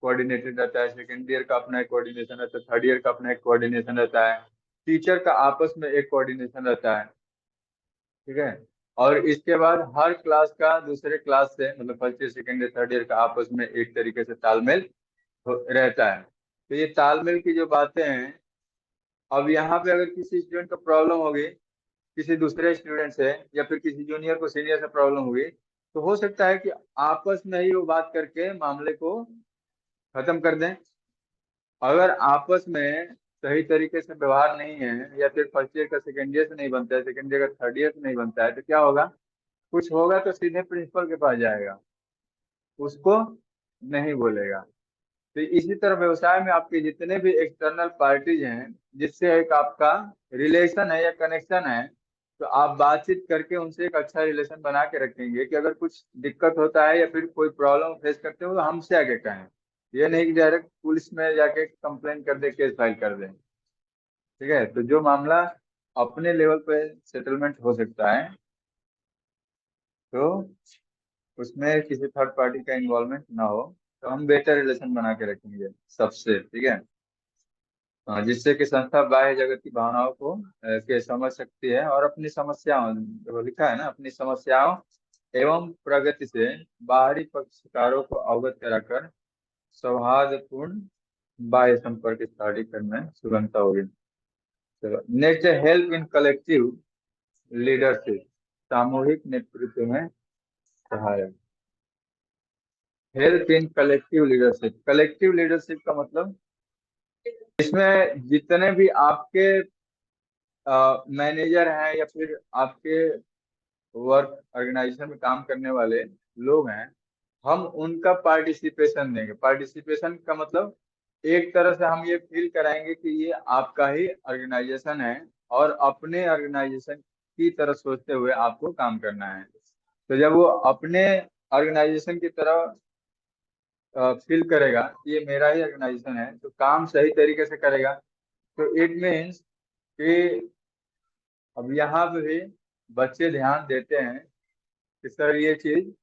कोऑर्डिनेटेड रहता है, सेकेंड ईयर का अपना एक कोऑर्डिनेशन रहता है, थर्ड ईयर का अपना एक कोऑर्डिनेशन रहता है, टीचर का आपस में एक कोऑर्डिनेशन रहता है। ठीक है। और इसके बाद हर क्लास का दूसरे क्लास से, मतलब first year second year third year का आपस में एक तरीके से तालमेल रहता है। तो ये तालमेल की जो बातें हैं, अब यहाँ पे अगर किसी स्टूडेंट को प्रॉब्लम होगी किसी दूसरे स्टूडेंट से, या फिर किसी जूनियर को सीनियर से प्रॉब्लम हुई, तो हो सकता है कि आपस में ही वो बात करके मामले को खत्म कर दें। अगर आपस में सही तरीके से व्यवहार नहीं है, या फिर फर्स्ट ईयर का सेकेंड ईयर से नहीं बनता है, सेकेंड ईयर का थर्ड ईयर से नहीं बनता है, तो क्या होगा, कुछ होगा तो सीधे प्रिंसिपल के पास जाएगा, उसको नहीं बोलेगा। तो इसी तरह व्यवसाय में आपके जितने भी एक्सटर्नल पार्टीज हैं जिससे एक आपका रिलेशन है या कनेक्शन है, तो आप बातचीत करके उनसे एक अच्छा रिलेशन बना के रखेंगे कि अगर कुछ दिक्कत होता है या फिर कोई प्रॉब्लम फेस करते हो तो हमसे आगे कहें। ये नहीं कि डायरेक्ट पुलिस में जाके कंप्लेन कर दे, केस फाइल कर दें। ठीक है। तो जो मामला अपने लेवल पे सेटलमेंट हो सकता है, तो उसमें किसी थर्ड पार्टी का इन्वॉल्वमेंट ना हो, तो हम बेटर रिलेशन बना के रखेंगे सबसे। ठीक है। जिससे कि संस्था बाह्य जगत की भावनाओं को के समझ सकती है और अपनी समस्याओं, जो लिखा है ना, अपनी समस्याओं एवं प्रगति से बाहरी पक्षकारों को अवगत कराकर सौहार्दपूर्ण बाह्य संपर्क स्थापित करने में सुगमता होगी। चलो नेक्स्ट है हेल्प इन कलेक्टिव लीडरशिप, सामूहिक नेतृत्व में सहायक। Help in collective leadership, collective leadership का मतलब इसमें जितने भी आपके मैनेजर हैं या फिर आपके वर्क ऑर्गेनाइजेशन में काम करने वाले लोग हैं, हम उनका पार्टिसिपेशन देंगे। पार्टिसिपेशन का मतलब एक तरह से हम ये फील कराएंगे कि ये आपका ही ऑर्गेनाइजेशन है और अपने ऑर्गेनाइजेशन की तरह सोचते हुए आपको काम करना है। तो जब वो अपने ऑर्गेनाइजेशन की तरह फील करेगा कि ये मेरा ही ऑर्गेनाइजेशन है, तो काम सही तरीके से करेगा। तो इट मीन्स कि अब यहाँ पे भी बच्चे ध्यान देते हैं कि सर ये चीज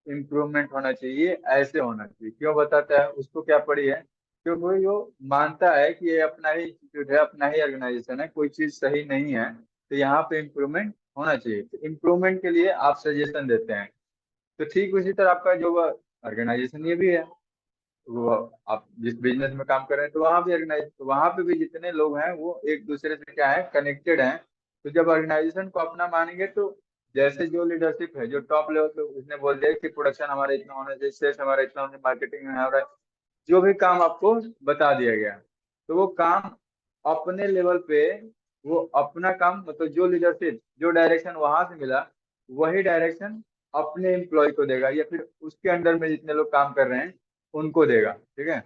इम्प्रूवमेंट होना चाहिए, ऐसे होना चाहिए। क्यों बताता है, उसको क्या पड़ी है, क्योंकि वो मानता है कि ये अपना ही इंस्टीट्यूट है, अपना ही ऑर्गेनाइजेशन है, कोई चीज सही नहीं है, तो यहाँ पे इम्प्रूवमेंट होना चाहिए। तो इम्प्रूवमेंट के लिए आप सजेशन देते हैं। तो ठीक उसी तरह आपका जो ऑर्गेनाइजेशन ये भी है, वो आप जिस बिजनेस में काम कर रहे हैं तो वहां भी ऑर्गेनाइज, तो वहां पे भी जितने लोग हैं वो एक दूसरे से क्या है, कनेक्टेड हैं। तो जब ऑर्गेनाइजेशन को अपना मानेंगे, तो जैसे जो लीडरशिप है जो टॉप लेवल पे, उसने बोल दिया कि प्रोडक्शन हमारा इतना होना चाहिए, सेल्स हमारा इतना होना चाहिए, मार्केटिंग में हमारा, जो भी काम आपको बता दिया गया, तो वो काम अपने लेवल पे, वो अपना काम, मतलब जो लीडरशिप जो डायरेक्शन वहां से मिला, वही डायरेक्शन अपने एम्प्लॉय को देगा या फिर उसके अंडर में जितने लोग काम कर रहे हैं उनको देगा। ठीक है।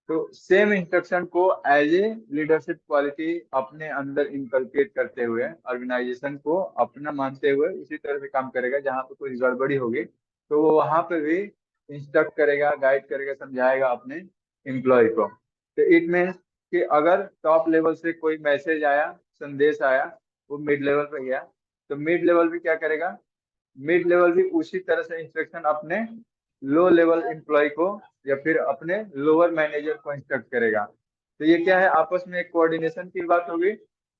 तो सेम इंस्ट्रक्शन को एज ए लीडरशिप क्वालिटी अपने अंदर इनकलकेट करते हुए ऑर्गेनाइजेशन को अपना मानते हुए उसी तरह से काम करेगा। जहाँ पे कोई गड़बड़ी होगी तो वो वहां पे भी इंस्ट्रक्ट करेगा, गाइड करेगा, समझाएगा अपने एम्प्लॉय को। तो इट मीन्स कि अगर टॉप लेवल से कोई मैसेज आया, संदेश आया, वो मिड लेवल पे गया, तो मिड लेवल भी क्या करेगा, मिड लेवल भी उसी तरह से इंस्ट्रक्शन अपने लो लेवल एम्प्लॉय को या फिर अपने लोअर मैनेजर को इंस्ट्रक्ट करेगा। तो ये क्या है, आपस में एक कोऑर्डिनेशन की बात होगी,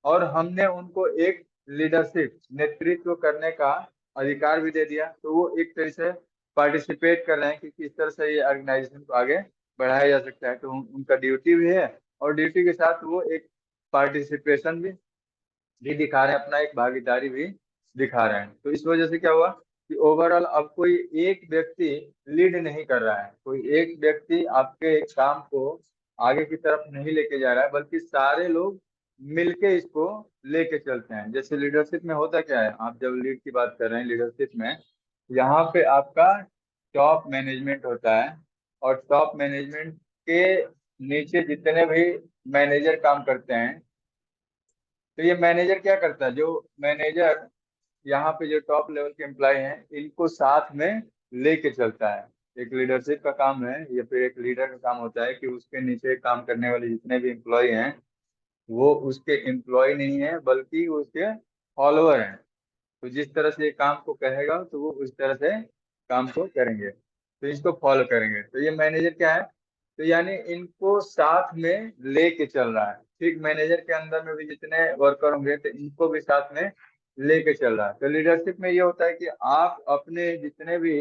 और हमने उनको एक लीडरशिप नेतृत्व करने का अधिकार भी दे दिया। तो वो एक तरह से पार्टिसिपेट कर रहे हैं कि किस तरह से ये ऑर्गेनाइजेशन को आगे बढ़ाया जा सकता है। तो उनका ड्यूटी भी है, और ड्यूटी के साथ वो एक पार्टिसिपेशन भी दिखा रहे हैं, अपना एक भागीदारी भी दिखा रहे हैं। तो इस वजह से क्या हुआ कि ओवरऑल अब कोई एक व्यक्ति लीड नहीं कर रहा है, कोई एक व्यक्ति आपके एक काम को आगे की तरफ नहीं लेके जा रहा है, बल्कि सारे लोग मिलके इसको लेके चलते हैं। जैसे लीडरशिप में होता क्या है, आप जब लीड की बात कर रहे हैं लीडरशिप में, यहाँ पे आपका टॉप मैनेजमेंट होता है, और टॉप मैनेजमेंट के नीचे जितने भी मैनेजर काम करते हैं। तो ये मैनेजर क्या करता है, जो मैनेजर यहाँ पे जो टॉप लेवल के एम्प्लॉय हैं इनको साथ में लेके चलता है। एक लीडरशिप का काम है या फिर एक लीडर का काम होता है कि उसके नीचे काम करने वाले जितने भी एम्प्लॉय हैं वो उसके एम्प्लॉय नहीं है बल्कि उसके फॉलोअर हैं। तो जिस तरह से ये काम को कहेगा तो वो उस तरह से काम को करेंगे, तो इसको फॉलो करेंगे। तो ये मैनेजर क्या है, तो यानी इनको साथ में लेके चल रहा है। ठीक, मैनेजर के अंदर में भी जितने वर्कर होंगे तो इनको भी साथ में लेके चल रहा है। तो लीडरशिप में ये होता है कि आप अपने जितने भी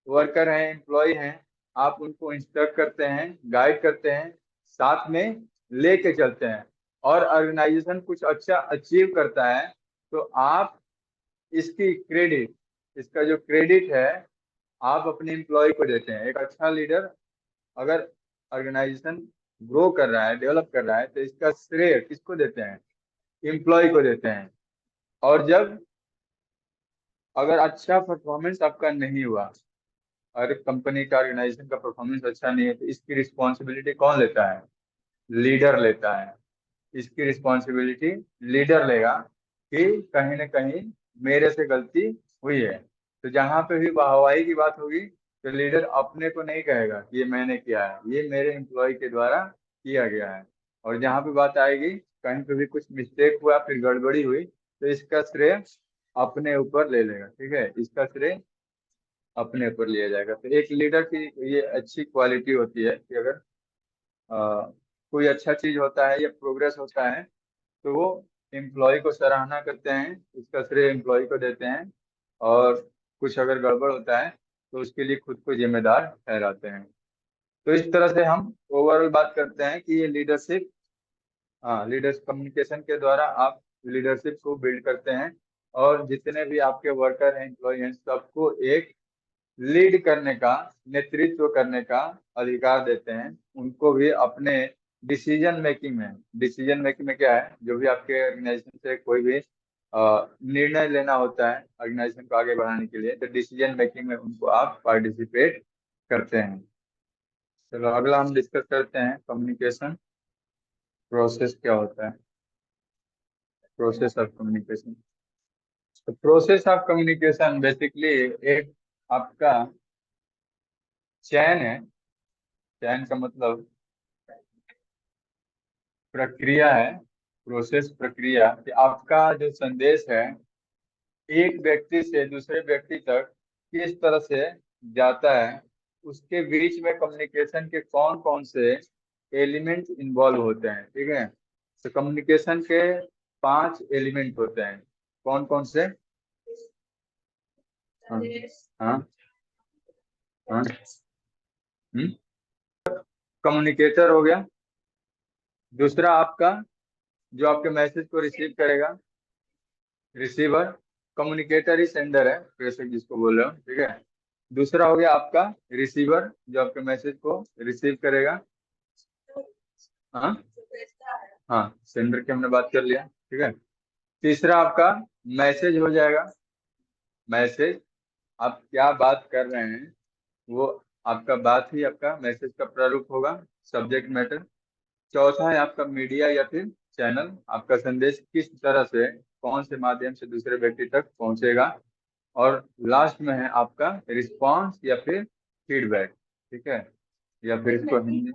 वर्कर हैं, एम्प्लॉय हैं, आप उनको इंस्ट्रक्ट करते हैं, गाइड करते हैं, साथ में लेके चलते हैं। और ऑर्गेनाइजेशन कुछ अच्छा अचीव करता है तो आप इसकी क्रेडिट, इसका जो क्रेडिट है आप अपने एम्प्लॉय को देते हैं। एक अच्छा लीडर अगर ऑर्गेनाइजेशन ग्रो कर रहा है, डेवलप कर रहा है, तो इसका श्रेय किसको देते हैं, एम्प्लॉय को देते हैं। और जब अगर अच्छा परफॉर्मेंस आपका नहीं हुआ, अगर कंपनी का ऑर्गेनाइजेशन का परफॉर्मेंस अच्छा नहीं है, तो इसकी रिस्पॉन्सिबिलिटी कौन लेता है, लीडर लेता है। इसकी रिस्पॉन्सिबिलिटी लीडर लेगा कि कहीं ना कहीं मेरे से गलती हुई है। तो जहां पे भी वाहवाही की बात होगी तो लीडर अपने को नहीं कहेगा कि ये मैंने किया है, ये मेरे एम्प्लॉय के द्वारा किया गया है। और जहां पे बात आएगी कहीं पे भी कुछ मिस्टेक हुआ फिर गड़बड़ी हुई तो इसका श्रेय अपने ऊपर ले लेगा। ठीक है, इसका श्रेय अपने ऊपर लिया जाएगा। तो एक लीडर की ये अच्छी क्वालिटी होती है कि अगर कोई अच्छा चीज होता है या प्रोग्रेस होता है तो वो एम्प्लॉय को सराहना करते हैं, उसका श्रेय एम्प्लॉय को देते हैं। और कुछ अगर गड़बड़ होता है तो उसके लिए खुद को जिम्मेदार ठहराते हैं। तो इस तरह से हम ओवरऑल बात करते हैं कि ये लीडरशिप, हाँ, लीडर्स कम्युनिकेशन के द्वारा आप लीडरशिप को बिल्ड करते हैं। और जितने भी आपके वर्कर हैं, एम्प्लॉय हैं, सबको एक लीड करने का, नेतृत्व करने का अधिकार देते हैं। उनको भी अपने डिसीजन मेकिंग में क्या है, जो भी आपके ऑर्गेनाइजेशन से कोई भी निर्णय लेना होता है ऑर्गेनाइजेशन को आगे बढ़ाने के लिए, तो डिसीजन मेकिंग में उनको आप पार्टिसिपेट करते हैं। चलो अगला हम डिस्कस करते हैं कम्युनिकेशन प्रोसेस क्या होता है। प्रोसेस ऑफ कम्युनिकेशन, तो प्रोसेस ऑफ कम्युनिकेशन बेसिकली एक आपका चैन है। चैन का मतलब प्रक्रिया है, प्रोसेस प्रक्रिया, कि आपका जो संदेश है एक व्यक्ति से दूसरे व्यक्ति तक किस तरह से जाता है। उसके बीच में कम्युनिकेशन के कौन कौन से एलिमेंट इन्वॉल्व होते हैं। ठीक है, तो कम्युनिकेशन के 5 एलिमेंट होते हैं। कौन कौन से? हाँ हाँ हाँ। कम्युनिकेटर हो गया। दूसरा आपका जो आपके मैसेज को रिसीव करेगा, रिसीवर। कम्युनिकेटर ही सेंडर है, प्रेषक जिसको बोल रहे हो। ठीक है, दूसरा हो गया आपका रिसीवर जो आपके मैसेज को रिसीव करेगा। हाँ हाँ, सेंडर की हमने बात कर लिया। ठीक है, तीसरा आपका मैसेज हो जाएगा। मैसेज, आप क्या बात कर रहे हैं वो आपका बात ही आपका मैसेज का प्रारूप होगा, सब्जेक्ट मैटर। चौथा है आपका मीडिया या फिर चैनल, आपका संदेश किस तरह से कौन से माध्यम से दूसरे व्यक्ति तक पहुंचेगा। और लास्ट में है आपका रिस्पांस या फिर फीडबैक। ठीक है, या फिर इसको हिंदी,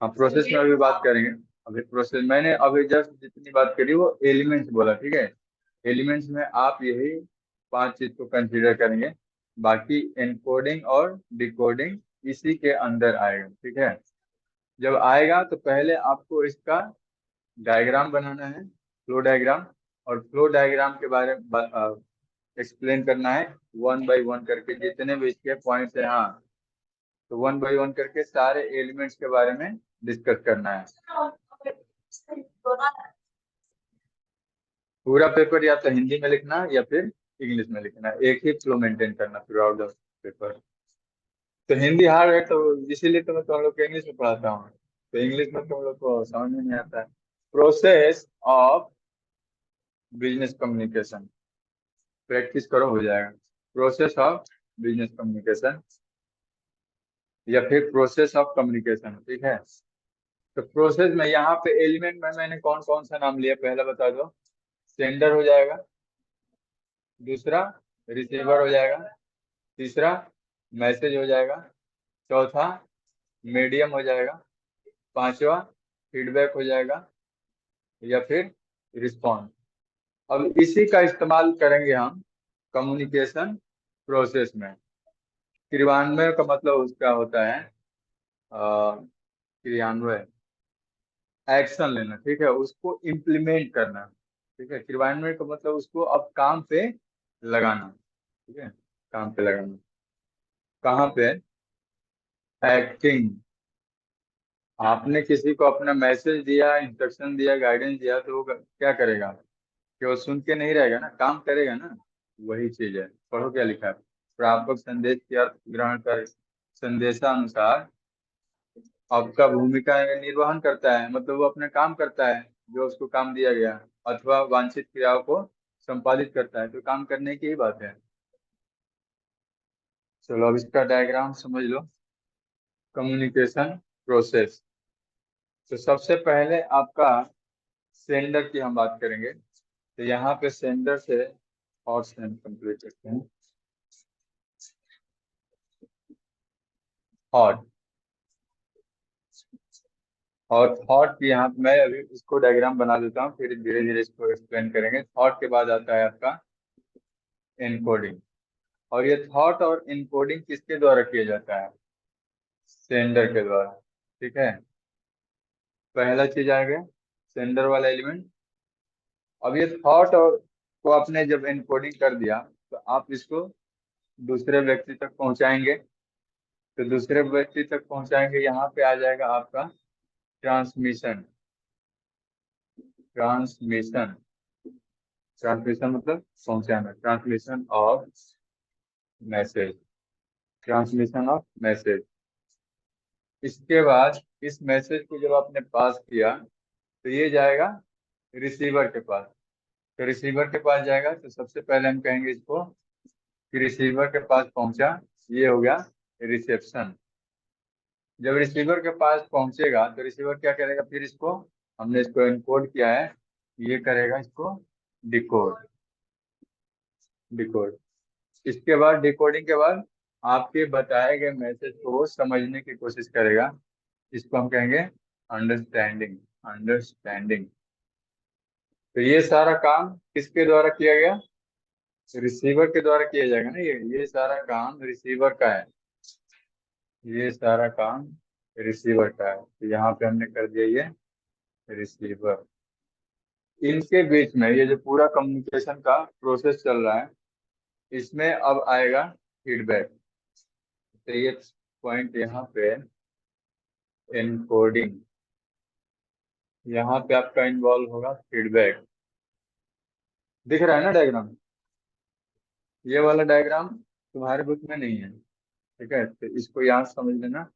हाँ, प्रोसेस में अभी बात करेंगे। अभी प्रोसेस मैंने अभी जस्ट जितनी बात करी वो एलिमेंट्स बोला। ठीक है, एलिमेंट्स में आप यही 5 चीज को कंसीडर करेंगे, बाकी एनकोडिंग और डिकोडिंग इसी के अंदर आएगा। ठीक है, जब आएगा तो पहले आपको इसका डायग्राम बनाना है, फ्लो डायग्राम। और फ्लो डायग्राम के बारे में एक्सप्लेन करना है वन बाय वन करके, जितने भी इसके पॉइंट्स है। हाँ, तो वन बाय वन करके सारे एलिमेंट्स के बारे में डिस्कस करना है। पूरा पेपर या तो हिंदी में लिखना या फिर इंग्लिश में लिखना, एक ही फ्लो मेंटेन करना थ्रू आउट द पेपर। तो हिंदी हार्ड है तो इसीलिए तो मैं तुम लोग को इंग्लिश में पढ़ाता हूँ, तो इंग्लिश में तुम लोग को समझ में नहीं आता है। Process of business communication, practice करो हो जाएगा। प्रोसेस ऑफ बिजनेस कम्युनिकेशन या फिर प्रोसेस ऑफ कम्युनिकेशन। ठीक है, तो प्रोसेस में यहाँ पे एलिमेंट में मैंने कौन कौन सा नाम लिया पहले बता दो। सेंडर हो जाएगा, दूसरा रिसीवर हो जाएगा, तीसरा मैसेज हो जाएगा, चौथा मीडियम हो जाएगा, पांचवा फीडबैक हो जाएगा, या फिर रिस्पॉन्स। अब इसी का इस्तेमाल करेंगे हम कम्युनिकेशन प्रोसेस में। क्रियान्वयन का मतलब उसका होता है क्रियान्वयन, एक्शन लेना, ठीक है, उसको इम्प्लीमेंट करना। ठीक है, क्रियान्वयन का मतलब उसको अब काम पे लगाना। ठीक है, काम पे लगाना। कहाँ पे? एक्टिंग। आपने किसी को अपना मैसेज दिया, इंस्ट्रक्शन दिया, गाइडेंस दिया, तो वो क्या करेगा? कि वो सुन के नहीं रहेगा ना, काम करेगा ना। वही चीज है। पढ़ो क्या लिखा है। प्रापक संदेश के अर्थ ग्रहण कर संदेशानुसार आपका भूमिका निर्वहन करता है, मतलब वो अपना काम करता है जो उसको काम दिया गया, अथवा वांछित क्रियाओं को संपादित करता है। तो काम करने की ही बात है। चलो अब इसका डायग्राम समझ लो। Communication process. तो सबसे पहले आपका सेंडर की हम बात करेंगे। तो यहाँ पे सेंडर से और सेंड कंप्लीट करते हैं। थॉट। और थॉट की यहाँ पे मैं अभी इसको डायग्राम बना देता हूँ, फिर धीरे धीरे इसको एक्सप्लेन करेंगे। थॉट के बाद आता है आपका एनकोडिंग। और ये थॉट और इनकोडिंग किसके द्वारा किया जाता है? सेंडर के द्वारा। ठीक है, पहला चीज आ गया सेंडर वाला एलिमेंट। अब ये थॉट और को आपने जब इनकोडिंग कर दिया, तो आप इसको दूसरे व्यक्ति तक पहुंचाएंगे। तो दूसरे व्यक्ति तक पहुंचाएंगे, यहाँ पे आ जाएगा आपका ट्रांसमिशन। ट्रांसमिशन। ट्रांसमिशन मतलब पहुंचाना, transmission of message. Transmission of message. इसके बाद इस मैसेज को जब आपने पास किया, तो ये जाएगा रिसीवर के पास। तो रिसीवर के पास जाएगा, तो सबसे पहले हम कहेंगे इसको कि रिसीवर के पास पहुंचा। ये हो गया रिसेप्शन। जब रिसीवर के पास पहुंचेगा, तो रिसीवर क्या करेगा? फिर इसको, हमने इसको एनकोड किया है, ये करेगा इसको डिकोड। डिकोड। इसके बाद डिकोडिंग के बाद आपके बताए गए मैसेज को वो समझने की कोशिश करेगा। इसको हम कहेंगे अंडरस्टैंडिंग। अंडरस्टैंडिंग। तो ये सारा काम किसके द्वारा किया गया? रिसीवर के द्वारा किया जाएगा ना। ये सारा काम रिसीवर का है। ये सारा काम रिसीवर का है। तो यहाँ पे हमने कर दिया ये रिसीवर। इनके बीच में ये जो पूरा कम्युनिकेशन का प्रोसेस चल रहा है, इसमें अब आएगा फीडबैक। तो ये पॉइंट यहाँ पे एनकोडिंग, यहाँ पे आपका इन्वॉल्व होगा फीडबैक। दिख रहा है ना डायग्राम? ये वाला डायग्राम तुम्हारे बुक में नहीं है। ठीक है, तो इसको यहाँ से समझ लेना।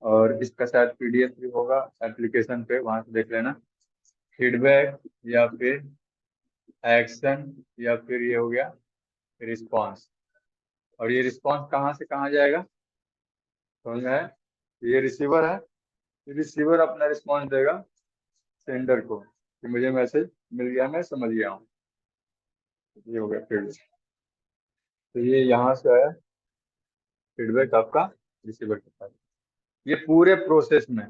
और इसका शायद पीडीएफ भी होगा एप्लीकेशन पे, वहां से देख लेना। फीडबैक, या फिर एक्शन, या फिर ये हो गया रिस्पॉन्स। और ये रिस्पॉन्स कहाँ से कहाँ जाएगा? समझ में है? ये रिसीवर है। रिसीवर अपना रिस्पॉन्स देगा सेंडर को कि मुझे मैसेज मिल गया, मैं समझ गया हूँ। ये हो गया फीडबैक। तो ये यहाँ से आया फीडबैक आपका रिसीवर के पास। ये पूरे प्रोसेस में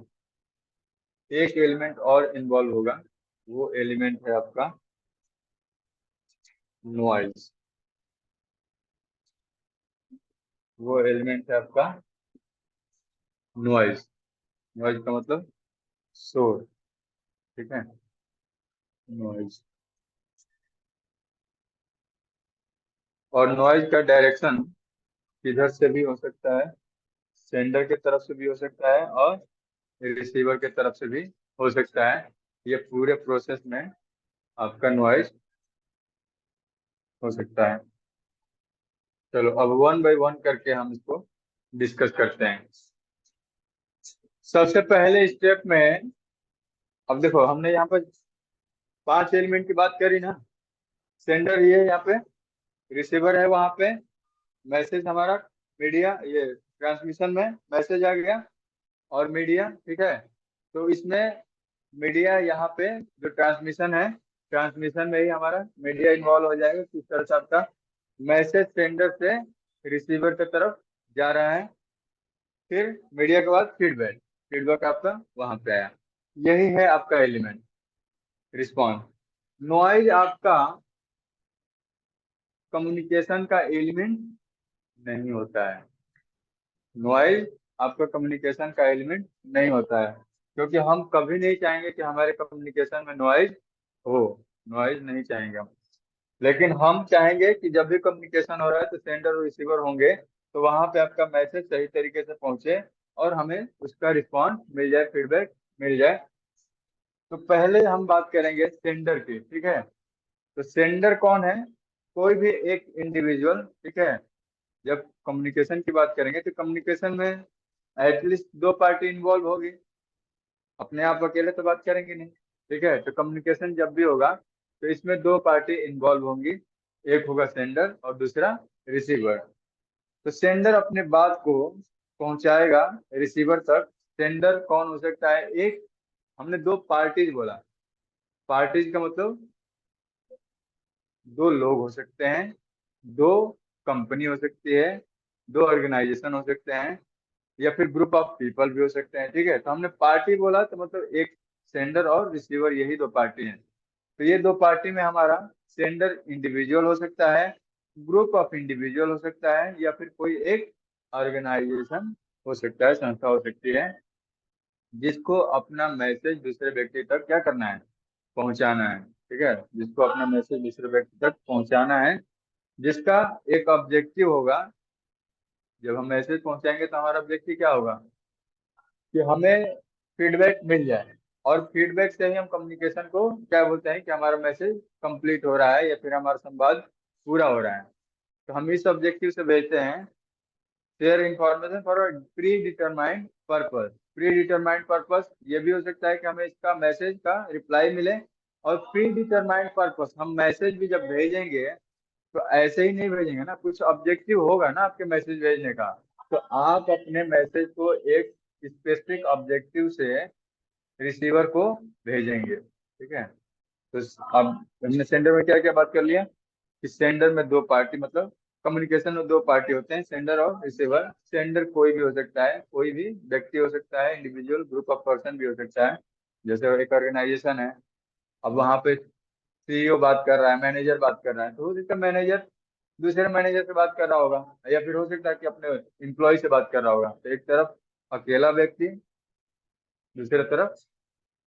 एक एलिमेंट और इन्वॉल्व होगा। वो एलिमेंट है आपका नॉइज। वो एलिमेंट है आपका नॉइज। नॉइज का मतलब शोर। ठीक है, नॉइज। और नॉइज का डायरेक्शन किधर से भी हो सकता है, सेंडर के तरफ से भी हो सकता है, और रिसीवर के तरफ से भी हो सकता है। ये पूरे प्रोसेस में आपका नॉइज हो सकता है। चलो अब वन बाय वन करके हम इसको डिस्कस करते हैं। सबसे पहले स्टेप में, अब देखो हमने यहाँ पर 5 एलिमेंट की बात करी ना। सेंडर ये है यहाँ पे, रिसीवर है वहां पे, मैसेज हमारा मीडिया, ये ट्रांसमिशन में मैसेज आ गया और मीडिया। ठीक है, तो इसमें मीडिया यहाँ पे जो ट्रांसमिशन है, ट्रांसमिशन में ही हमारा मीडिया इन्वॉल्व हो जाएगा। किस तरह से आपका मैसेज सेंडर से रिसीवर की तरफ जा रहा है, फिर मीडिया के बाद फीडबैक, फीडबैक आपका वहां पे आया। यही है आपका एलिमेंट रिस्पॉन्स। नॉइज आपका कम्युनिकेशन का एलिमेंट नहीं होता है। नॉइज आपका कम्युनिकेशन का एलिमेंट नहीं होता है, क्योंकि हम कभी नहीं चाहेंगे कि हमारे कम्युनिकेशन में नॉइज हो। नॉइज नहीं चाहेंगे हम। लेकिन हम चाहेंगे कि जब भी कम्युनिकेशन हो रहा है तो सेंडर और रिसीवर होंगे, तो वहां पे आपका मैसेज सही तरीके से पहुंचे और हमें उसका रिस्पॉन्स मिल जाए, फीडबैक मिल जाए। तो पहले हम बात करेंगे सेंडर की, ठीक है। तो सेंडर कौन है? कोई भी एक इंडिविजुअल, ठीक है। जब कम्युनिकेशन की बात करेंगे तो कम्युनिकेशन में एटलीस्ट दो पार्टी इन्वॉल्व होगी, अपने आप अकेले तो बात करेंगे नहीं, ठीक है। तो कम्युनिकेशन जब भी होगा तो इसमें दो पार्टी इन्वॉल्व होंगी, एक होगा सेंडर और दूसरा रिसीवर। तो सेंडर अपने बात को पहुंचाएगा रिसीवर तक। सेंडर कौन हो सकता है? एक, हमने दो पार्टीज बोला, पार्टीज का मतलब दो लोग हो सकते हैं, दो कंपनी हो सकती है, दो ऑर्गेनाइजेशन हो सकते हैं, या फिर ग्रुप ऑफ पीपल भी हो सकते हैं, ठीक है। तो हमने पार्टी बोला तो मतलब एक सेंडर और रिसीवर, यही दो पार्टी हैं। तो ये दो पार्टी में हमारा सेंडर इंडिविजुअल हो सकता है, ग्रुप ऑफ इंडिविजुअल हो सकता है, या फिर कोई एक ऑर्गेनाइजेशन हो सकता है, संस्था हो सकती है, जिसको अपना मैसेज दूसरे व्यक्ति तक क्या करना है? पहुंचाना है, ठीक है। जिसको अपना मैसेज दूसरे व्यक्ति तक पहुंचाना है, जिसका एक ऑब्जेक्टिव होगा। जब हम मैसेज पहुंचाएंगे तो हमारा ऑब्जेक्टिव क्या होगा? कि हमें फीडबैक मिल जाए, और फीडबैक से ही हम कम्युनिकेशन को क्या बोलते हैं कि हमारा मैसेज कंप्लीट हो रहा है या फिर हमारा संवाद पूरा हो रहा है। तो हम इस ऑब्जेक्टिव से भेजते हैं share information for pre determined purpose. Pre determined purpose ये भी हो सकता है कि हमें इसका मैसेज का रिप्लाई मिले। और प्री डिटरमाइंड पर्पस, हम मैसेज भी जब भेजेंगे तो ऐसे ही नहीं भेजेंगे ना, कुछ ऑब्जेक्टिव होगा ना आपके मैसेज भेजने का। तो आप अपने मैसेज को एक स्पेसिफिक ऑब्जेक्टिव से रिसीवर को भेजेंगे, ठीक है। तो अब हमने सेंडर में क्या क्या बात कर लिया कि सेंडर में दो पार्टी, मतलब कम्युनिकेशन में दो पार्टी होते हैं, सेंडर और रिसीवर। सेंडर कोई भी हो सकता है, कोई भी व्यक्ति हो सकता है, इंडिविजुअल ग्रुप ऑफ पर्सन भी हो सकता है। जैसे एक ऑर्गेनाइजेशन है, अब वहां पे सीईओ बात कर रहा है, मैनेजर बात कर रहा है, तो हो सकता है मैनेजर दूसरे मैनेजर से बात कर रहा होगा, या फिर हो सकता है कि अपने एम्प्लॉय से बात कर रहा होगा। तो एक तरफ अकेला व्यक्ति, दूसरी तरफ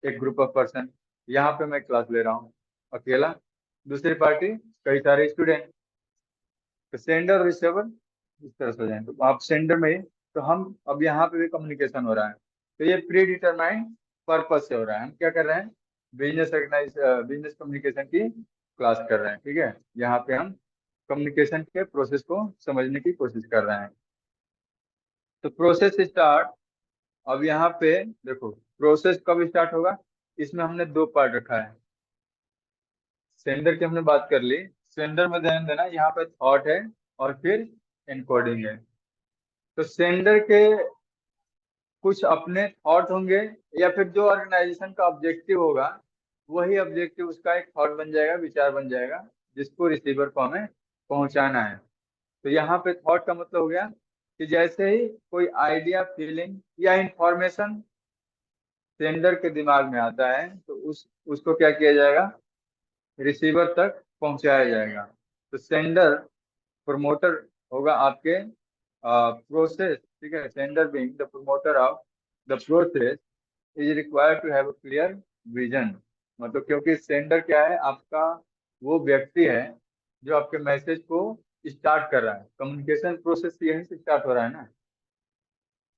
एक ग्रुप ऑफ पर्सन। यहाँ पे मैं क्लास ले रहा हूँ, अकेला, दूसरी पार्टी कई सारे स्टूडेंट। तो सेंडर और रिसीवर इस तरह से हो जाए, तो आप सेंडर में, तो हम अब यहाँ पे भी कम्युनिकेशन हो रहा है, तो ये प्री डिटरमाइंड पर्पस से हो रहा है। हम क्या कर रहे हैं? बिजनेस कम्युनिकेशन की क्लास कर रहे हैं, ठीक है। यहाँ पे हम कम्युनिकेशन के प्रोसेस को समझने की कोशिश कर रहे हैं। तो प्रोसेस स्टार्ट, अब यहाँ पे देखो प्रोसेस कब स्टार्ट होगा। इसमें हमने दो पार्ट रखा है। सेंडर की हमने बात कर ली, सेंडर में ध्यान देना, यहाँ पे थॉट है और फिर एनकोडिंग है। तो सेंडर के कुछ अपने थॉट होंगे, या फिर जो ऑर्गेनाइजेशन का ऑब्जेक्टिव होगा वही ऑब्जेक्टिव उसका एक थॉट बन जाएगा, विचार बन जाएगा, जिसको रिसीवर को हमें पहुंचाना है। तो यहाँ पे थॉट का मतलब हो गया कि जैसे ही कोई आइडिया, फीलिंग या इंफॉर्मेशन सेंडर के दिमाग में आता है तो उसको क्या किया जाएगा? रिसीवर तक पहुंचाया जाएगा। तो सेंडर प्रमोटर होगा आपके प्रोसेस, ठीक है। Sender being the promoter of the process is required to have a clear vision. मतलब क्योंकि सेंडर क्या है? आपका वो व्यक्ति है जो आपके मैसेज को स्टार्ट कर रहा है। कम्युनिकेशन प्रोसेस यहीं से स्टार्ट हो रहा है ना,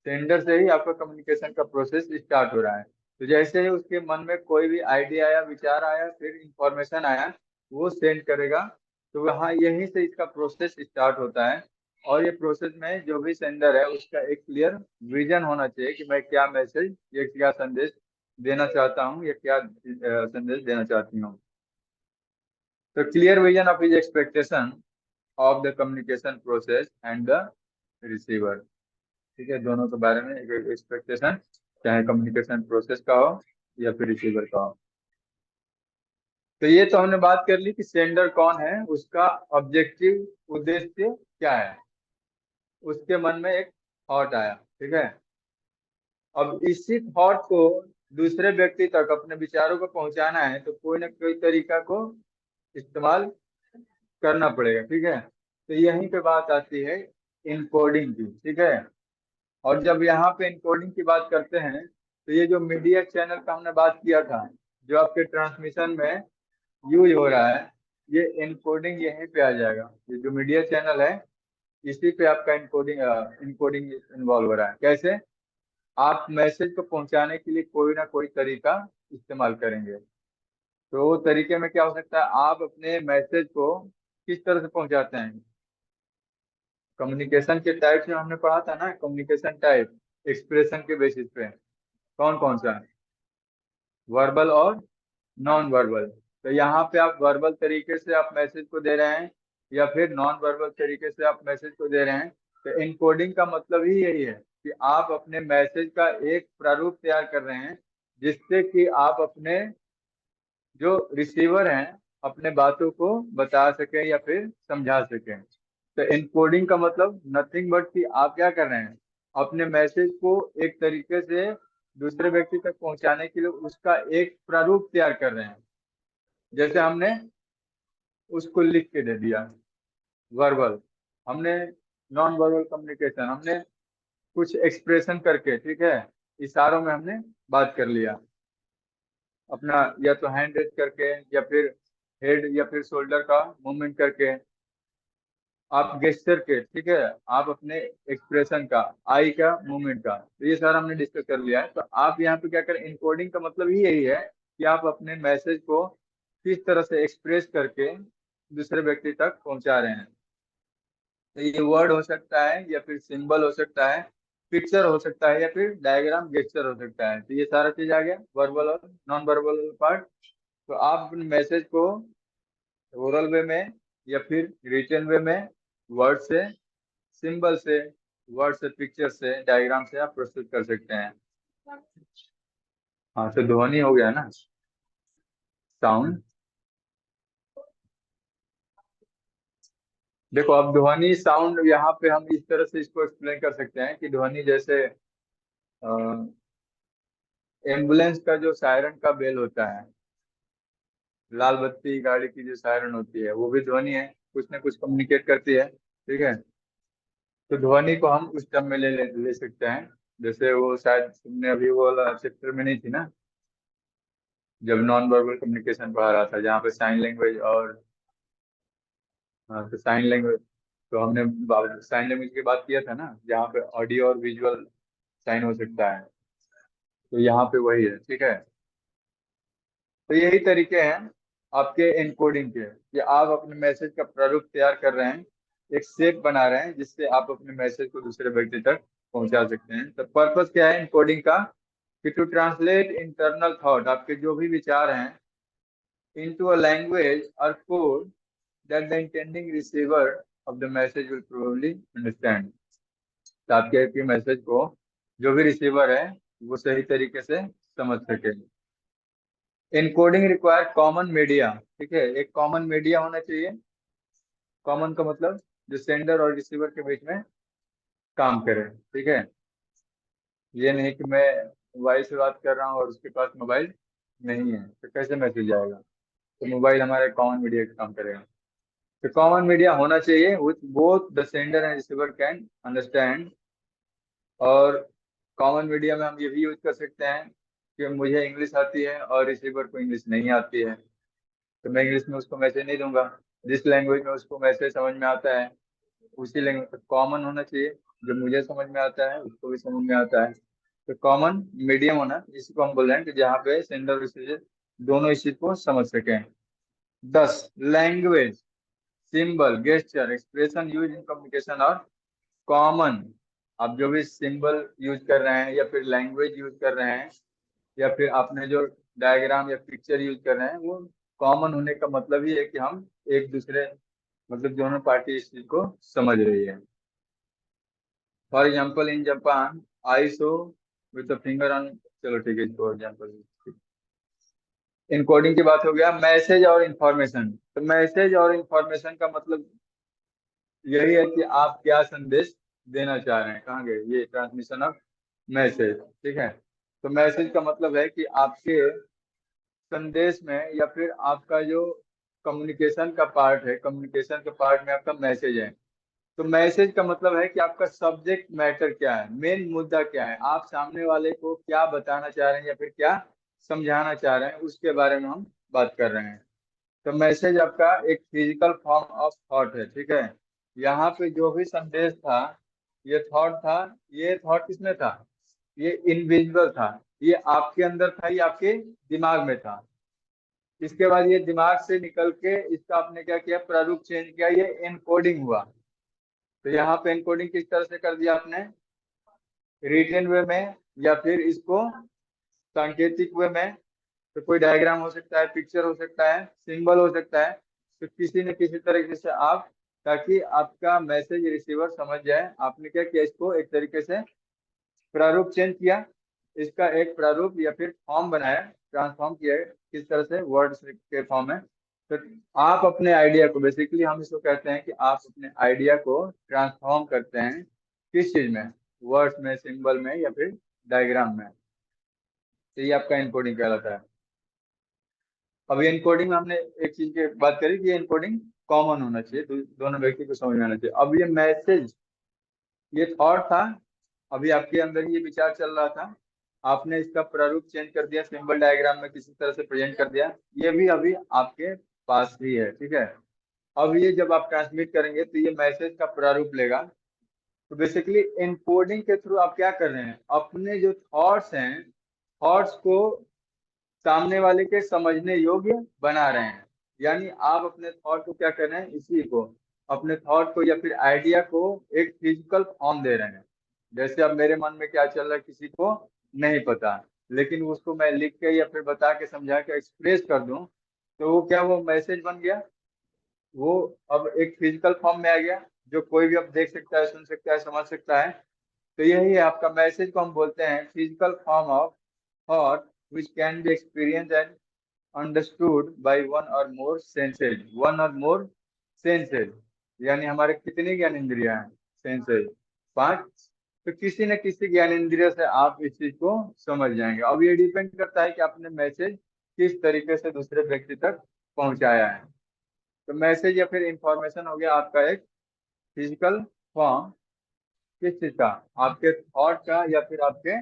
सेंडर से ही आपका कम्युनिकेशन का प्रोसेस स्टार्ट हो रहा है। तो जैसे ही उसके मन में कोई भी आइडिया आया, विचार आया, फिर इंफॉर्मेशन आया, वो सेंड करेगा। तो वहाँ यहीं से इसका प्रोसेस स्टार्ट होता है। और ये प्रोसेस में जो भी सेंडर है उसका एक क्लियर विजन होना चाहिए कि मैं क्या मैसेज, ये क्या संदेश देना चाहता हूँ, या क्या संदेश देना चाहती हूँ। तो clear vision of his expectation of the communication process and the receiver, ठीक है। दोनों के बारे में एक एक्सपेक्टेशन चाहे कम्युनिकेशन प्रोसेस का हो या फिर रिसीवर का हो। तो ये तो हमने बात कर ली कि सेंडर कौन है, उसका ऑब्जेक्टिव उद्देश्य क्या है, उसके मन में एक थॉट आया, ठीक है। अब इसी थॉट को दूसरे व्यक्ति तक अपने विचारों को पहुंचाना है तो कोई ना कोई तरीका को इस्तेमाल करना पड़ेगा, ठीक है। तो यहीं पे बात आती है इनकोडिंग की, ठीक है। और जब यहाँ पे इनकोडिंग की बात करते हैं तो ये जो मीडिया चैनल का हमने बात किया था, जो आपके ट्रांसमिशन में यूज हो रहा है, ये इनकोडिंग यहीं पे आ जाएगा। ये जो मीडिया चैनल है इसी पे आपका इनकोडिंग इनकोडिंग इन्वॉल्व हो रहा है। कैसे? आप मैसेज को पहुंचाने के लिए कोई ना कोई तरीका इस्तेमाल करेंगे। तो वो तरीके में क्या हो सकता है, आप अपने मैसेज को किस तरह से पहुंचाते हैं। कम्युनिकेशन के टाइप में हमने पढ़ा था ना, कम्युनिकेशन टाइप एक्सप्रेशन के बेसिस पे कौन कौन सा है, वर्बल और नॉन वर्बल। तो यहाँ पे आप वर्बल तरीके से आप मैसेज को दे रहे हैं या फिर नॉन वर्बल तरीके से आप मैसेज को दे रहे हैं। तो इनकोडिंग का मतलब ही यही है कि आप अपने मैसेज का एक प्रारूप तैयार कर रहे हैं जिससे कि आप अपने जो रिसीवर हैं अपने बातों को बता सकें या फिर समझा सकें। तो इनकोडिंग का मतलब नथिंग बट कि आप क्या कर रहे हैं, अपने मैसेज को एक तरीके से दूसरे व्यक्ति तक पहुंचाने के लिए उसका एक प्रारूप तैयार कर रहे हैं। जैसे हमने उसको लिख के दे दिया वर्बल, हमने नॉन वर्बल कम्युनिकेशन, हमने कुछ एक्सप्रेशन करके, ठीक है, इशारों में हमने बात कर लिया अपना, या तो हैंड रेज करके या फिर हेड या फिर शोल्डर का मूवमेंट करके, आप गेस्चर के, ठीक है, आप अपने एक्सप्रेशन का, आई का, मूवमेंट का, तो ये सारा हमने डिस्कस कर लिया है। तो आप यहाँ पे क्या करें, इनकोडिंग का मतलब ही यही है कि आप अपने मैसेज को किस तरह से एक्सप्रेस करके दूसरे व्यक्ति तक पहुंचा रहे हैं। तो ये वर्ड हो सकता है या फिर सिंबल हो सकता है, पिक्चर हो सकता है या फिर डायग्राम गेस्चर हो सकता है। तो ये सारा चीज आ गया वर्बल और नॉन वर्बल पार्ट। तो आप अपने मैसेज को ओरल वे में या फिर रिटन वे में वर्ड से, सिंबल से, वर्ड से, पिक्चर से, डायग्राम से आप प्रस्तुत कर सकते हैं। हाँ, तो ध्वनि हो गया ना, साउंड। देखो अब ध्वनि साउंड यहाँ पे हम इस तरह से इसको एक्सप्लेन कर सकते हैं कि ध्वनि जैसे एम्बुलेंस का जो सायरन का बेल होता है, लाल बत्ती गाड़ी की जो सायरन होती है, वो भी ध्वनि है, कुछ ना कुछ कम्युनिकेट करती है, ठीक है। तो ध्वनि को हम उस टर्म में ले सकते हैं। जैसे वो शायद तुमने अभी वो वाला चैप्टर में नहीं थी ना, जब नॉन वर्बल कम्युनिकेशन पढ़ा रहा था जहाँ पे साइन लैंग्वेज और, हाँ, तो साइन लैंग्वेज, तो हमने साइन लैंग्वेज की बात किया था ना, जहाँ पे ऑडियो और विजुअल साइन हो सकता है। तो यहाँ पे वही है, ठीक है। तो यही तरीके हैं आपके एनकोडिंग के, कि आप अपने मैसेज का प्रारूप तैयार कर रहे हैं, एक शेप बना रहे हैं जिससे आप अपने मैसेज को दूसरे व्यक्ति तक पहुंचा सकते हैं। तो पर्पस क्या है एनकोडिंग का, कि टू ट्रांसलेट इंटरनल थॉट, आपके जो भी विचार हैं, into a language or code that the intending receiver of the message will probably understand। तो आपके मैसेज को जो भी रिसीवर है वो सही तरीके से समझ सके। एनकोडिंग रिक्वायर कॉमन मीडिया, ठीक है, एक कॉमन मीडिया होना चाहिए। कॉमन का मतलब जो सेंडर और रिसीवर के बीच में काम करे, ठीक है। ये नहीं कि मैं मोबाइल से बात कर रहा हूँ और उसके पास मोबाइल नहीं है, तो कैसे मैसेज आएगा। तो मोबाइल हमारे कॉमन मीडिया का काम करेगा। तो कॉमन मीडिया होना चाहिए with both the sender and receiver can understand. और कॉमन मीडिया में हम ये भी यूज कर सकते हैं कि मुझे इंग्लिश आती है और रिसीवर को इंग्लिश नहीं आती है, तो मैं इंग्लिश में उसको मैसेज नहीं दूंगा। जिस लैंग्वेज में उसको मैसेज समझ में आता है उसी लैंग्वेज कॉमन होना चाहिए, जो मुझे समझ में आता है उसको भी समझ में आता है। तो कॉमन मीडियम होना, जिसको हम बोल रहे हैं कि जहाँ पे सेंडर और रिसीवर दोनों इस चीज को समझ सकें। 10 language, symbol, gesture, expression use in communication और कॉमन। आप जो भी सिंबल यूज कर रहे हैं या फिर लैंग्वेज यूज कर रहे हैं या फिर आपने जो डायग्राम या पिक्चर यूज कर रहे हैं, वो कॉमन होने का मतलब ही है कि हम एक दूसरे, मतलब दोनों पार्टी इस चीज को समझ रही है। For example in Japan, iso with the finger on, चलो ठीक है, इसको एग्जाम्पल। इनकोडिंग की बात हो गया। मैसेज और इंफॉर्मेशन, तो मैसेज और इंफॉर्मेशन का मतलब यही है कि आप क्या संदेश देना चाह रहे हैं। कहाँ गए ये, ट्रांसमिशन ऑफ मैसेज, ठीक है। तो मैसेज का मतलब है कि आपके संदेश में या फिर आपका जो कम्युनिकेशन का पार्ट है, कम्युनिकेशन के पार्ट में आपका मैसेज है। तो मैसेज का मतलब है कि आपका सब्जेक्ट मैटर क्या है, मेन मुद्दा क्या है, आप सामने वाले को क्या बताना चाह रहे हैं या फिर क्या समझाना चाह रहे हैं, उसके बारे में हम बात कर रहे हैं। तो मैसेज आपका एक फिजिकल फॉर्म ऑफ थॉट है, ठीक है। यहाँ पे जो भी संदेश था, ये थॉट था। ये थॉट किसमें था? ये इनविजिबल था। ये आपके अंदर था, ये आपके दिमाग में था। इसके बाद ये दिमाग से निकल के इसका आपने क्या किया, प्रारूप चेंज किया, ये एनकोडिंग हुआ। तो यहाँ पे एनकोडिंग किस तरह से कर दिया आपने, रिटन वे में या फिर इसको सांकेतिक वे में। तो कोई डायग्राम हो सकता है, पिक्चर हो सकता है, सिंबल हो सकता है। तो किसी न किसी तरीके से आप, ताकि आपका मैसेज रिसीवर समझ जाए, आपने क्या किया, इसको एक तरीके से प्रारूप चेंज किया, इसका एक प्रारूप या फिर फॉर्म बनाया, ट्रांसफॉर्म किया है, किस तरह से वर्ड्स के फॉर्म में। तो आप अपने आइडिया को, बेसिकली हम इसको कहते हैं कि आप अपने आइडिया को ट्रांसफॉर्म करते हैं किस चीज में, वर्ड्स में, सिंबल में या फिर डायग्राम में। तो ये आपका इनकोडिंग कहलाता है। अभी इनकोडिंग में हमने एक चीज की बात करी कि इनकोडिंग कॉमन होना चाहिए, दोनों व्यक्ति को समझ में आना चाहिए। अब ये मैसेज, ये थॉट था, अभी आपके अंदर ये विचार चल रहा था, आपने इसका प्रारूप चेंज कर दिया, सिंबल डायग्राम में किसी तरह से प्रेजेंट कर दिया, ये भी अभी आपके पास ही है, ठीक है। अब ये जब आप ट्रांसमिट करेंगे तो ये मैसेज का प्रारूप लेगा। तो बेसिकली एनकोडिंग के थ्रू आप क्या कर रहे हैं, अपने जो थॉट्स हैं, थॉट्स को सामने वाले के समझने योग्य बना रहे हैं। यानी आप अपने थॉट को क्या कर रहे हैं, इसी को, अपने थॉट को या फिर आइडिया को एक फिजिकल फॉर्म दे रहे हैं। जैसे अब मेरे मन में क्या चल रहा है किसी को नहीं पता, लेकिन उसको मैं लिख के या फिर बता के समझा के एक्सप्रेस कर दूं, तो वो क्या, वो मैसेज बन गया। वो अब एक फिजिकल फॉर्म में आ गया, जो कोई भी अब देख सकता है, सुन सकता है, समझ सकता है। तो यही है आपका मैसेज, को हम बोलते हैं physical form of thought which can be experienced and understood by one or more senses, one or more senses। यानी हमारे कितनी ज्ञान इंद्रियां हैं, सेंसेस, 5। तो किसी न किसी ज्ञान इंद्रिय से आप इस चीज को समझ जाएंगे। अब ये डिपेंड करता है कि आपने मैसेज किस तरीके से दूसरे व्यक्ति तक पहुंचाया है। तो मैसेज या फिर इंफॉर्मेशन हो गया आपका एक फिजिकल फॉर्म, किस चीज का, आपके थॉट का या फिर आपके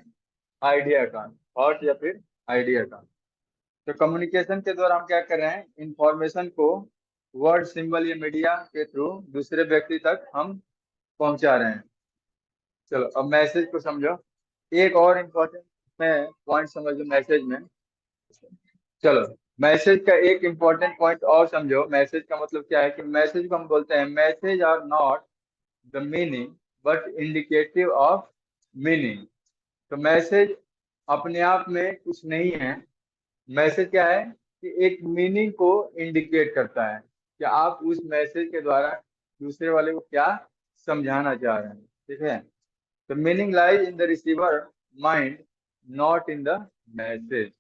आइडिया का, थॉट या फिर आइडिया का। तो कम्युनिकेशन के द्वारा हम क्या कर रहे हैं, इंफॉर्मेशन को वर्ड, सिंबल या मीडिया के थ्रू दूसरे व्यक्ति तक हम पहुंचा रहे हैं। चलो अब मैसेज को समझो, एक और इम्पोर्टेंट में पॉइंट समझो मैसेज में। चलो मैसेज का एक इम्पोर्टेंट पॉइंट और समझो। मैसेज का मतलब क्या है, कि मैसेज को हम बोलते हैं, message are not the meaning but indicative of meaning. तो मैसेज अपने आप में कुछ नहीं है। मैसेज क्या है, कि एक मीनिंग को इंडिकेट करता है, कि आप उस मैसेज के द्वारा दूसरे वाले को क्या समझाना चाह रहे हैं, ठीक है। तो meaning lies in the receiver mind, not in the message.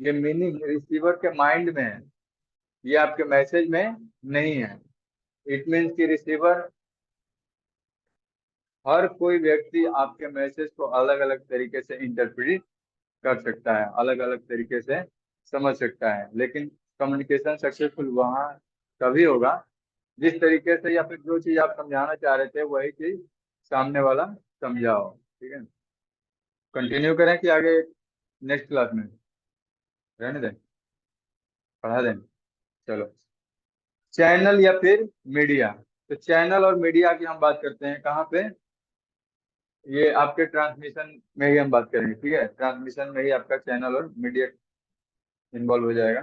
ये मीनिंग रिसीवर के माइंड में है, ये आपके मैसेज में नहीं है। इट मीन्स कि रिसीवर, हर कोई व्यक्ति आपके मैसेज को अलग अलग तरीके से इंटरप्रेट कर सकता है, अलग अलग तरीके से समझ सकता है। लेकिन कम्युनिकेशन सक्सेसफुल वहाँ तभी होगा जिस तरीके से या फिर जो चीज आप समझाना चाह रहे थे वही चीज सामने वाला समझाओ, ठीक है। कंटिन्यू करें कि आगे नेक्स्ट क्लास में रहने दें, पढ़ा दें। चलो, चैनल या फिर मीडिया। तो चैनल और मीडिया की हम बात करते हैं कहाँ पे, ये आपके ट्रांसमिशन में ही हम बात करेंगे, ठीक है। ट्रांसमिशन में ही आपका चैनल और मीडिया इन्वॉल्व हो जाएगा।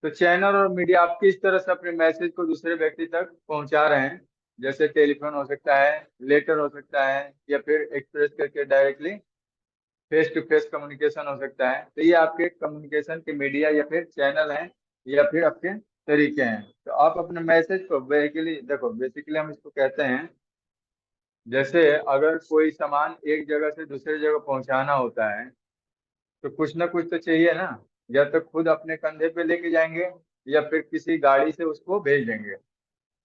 तो चैनल और मीडिया आप किस तरह से अपने मैसेज को दूसरे व्यक्ति तक पहुंचा रहे हैं, जैसे टेलीफोन हो सकता है, लेटर हो सकता है, या फिर एक्सप्रेस करके directly face to face communication हो सकता है। तो ये आपके कम्युनिकेशन के मीडिया या फिर चैनल हैं, या फिर आपके तरीके हैं। तो आप अपने मैसेज को बेसिकली देखो, बेसिकली हम इसको कहते हैं जैसे अगर कोई सामान एक जगह से दूसरे जगह पहुंचाना होता है तो कुछ ना कुछ तो चाहिए ना। या तो खुद अपने कंधे पे लेके जाएंगे या फिर किसी गाड़ी से उसको भेज देंगे।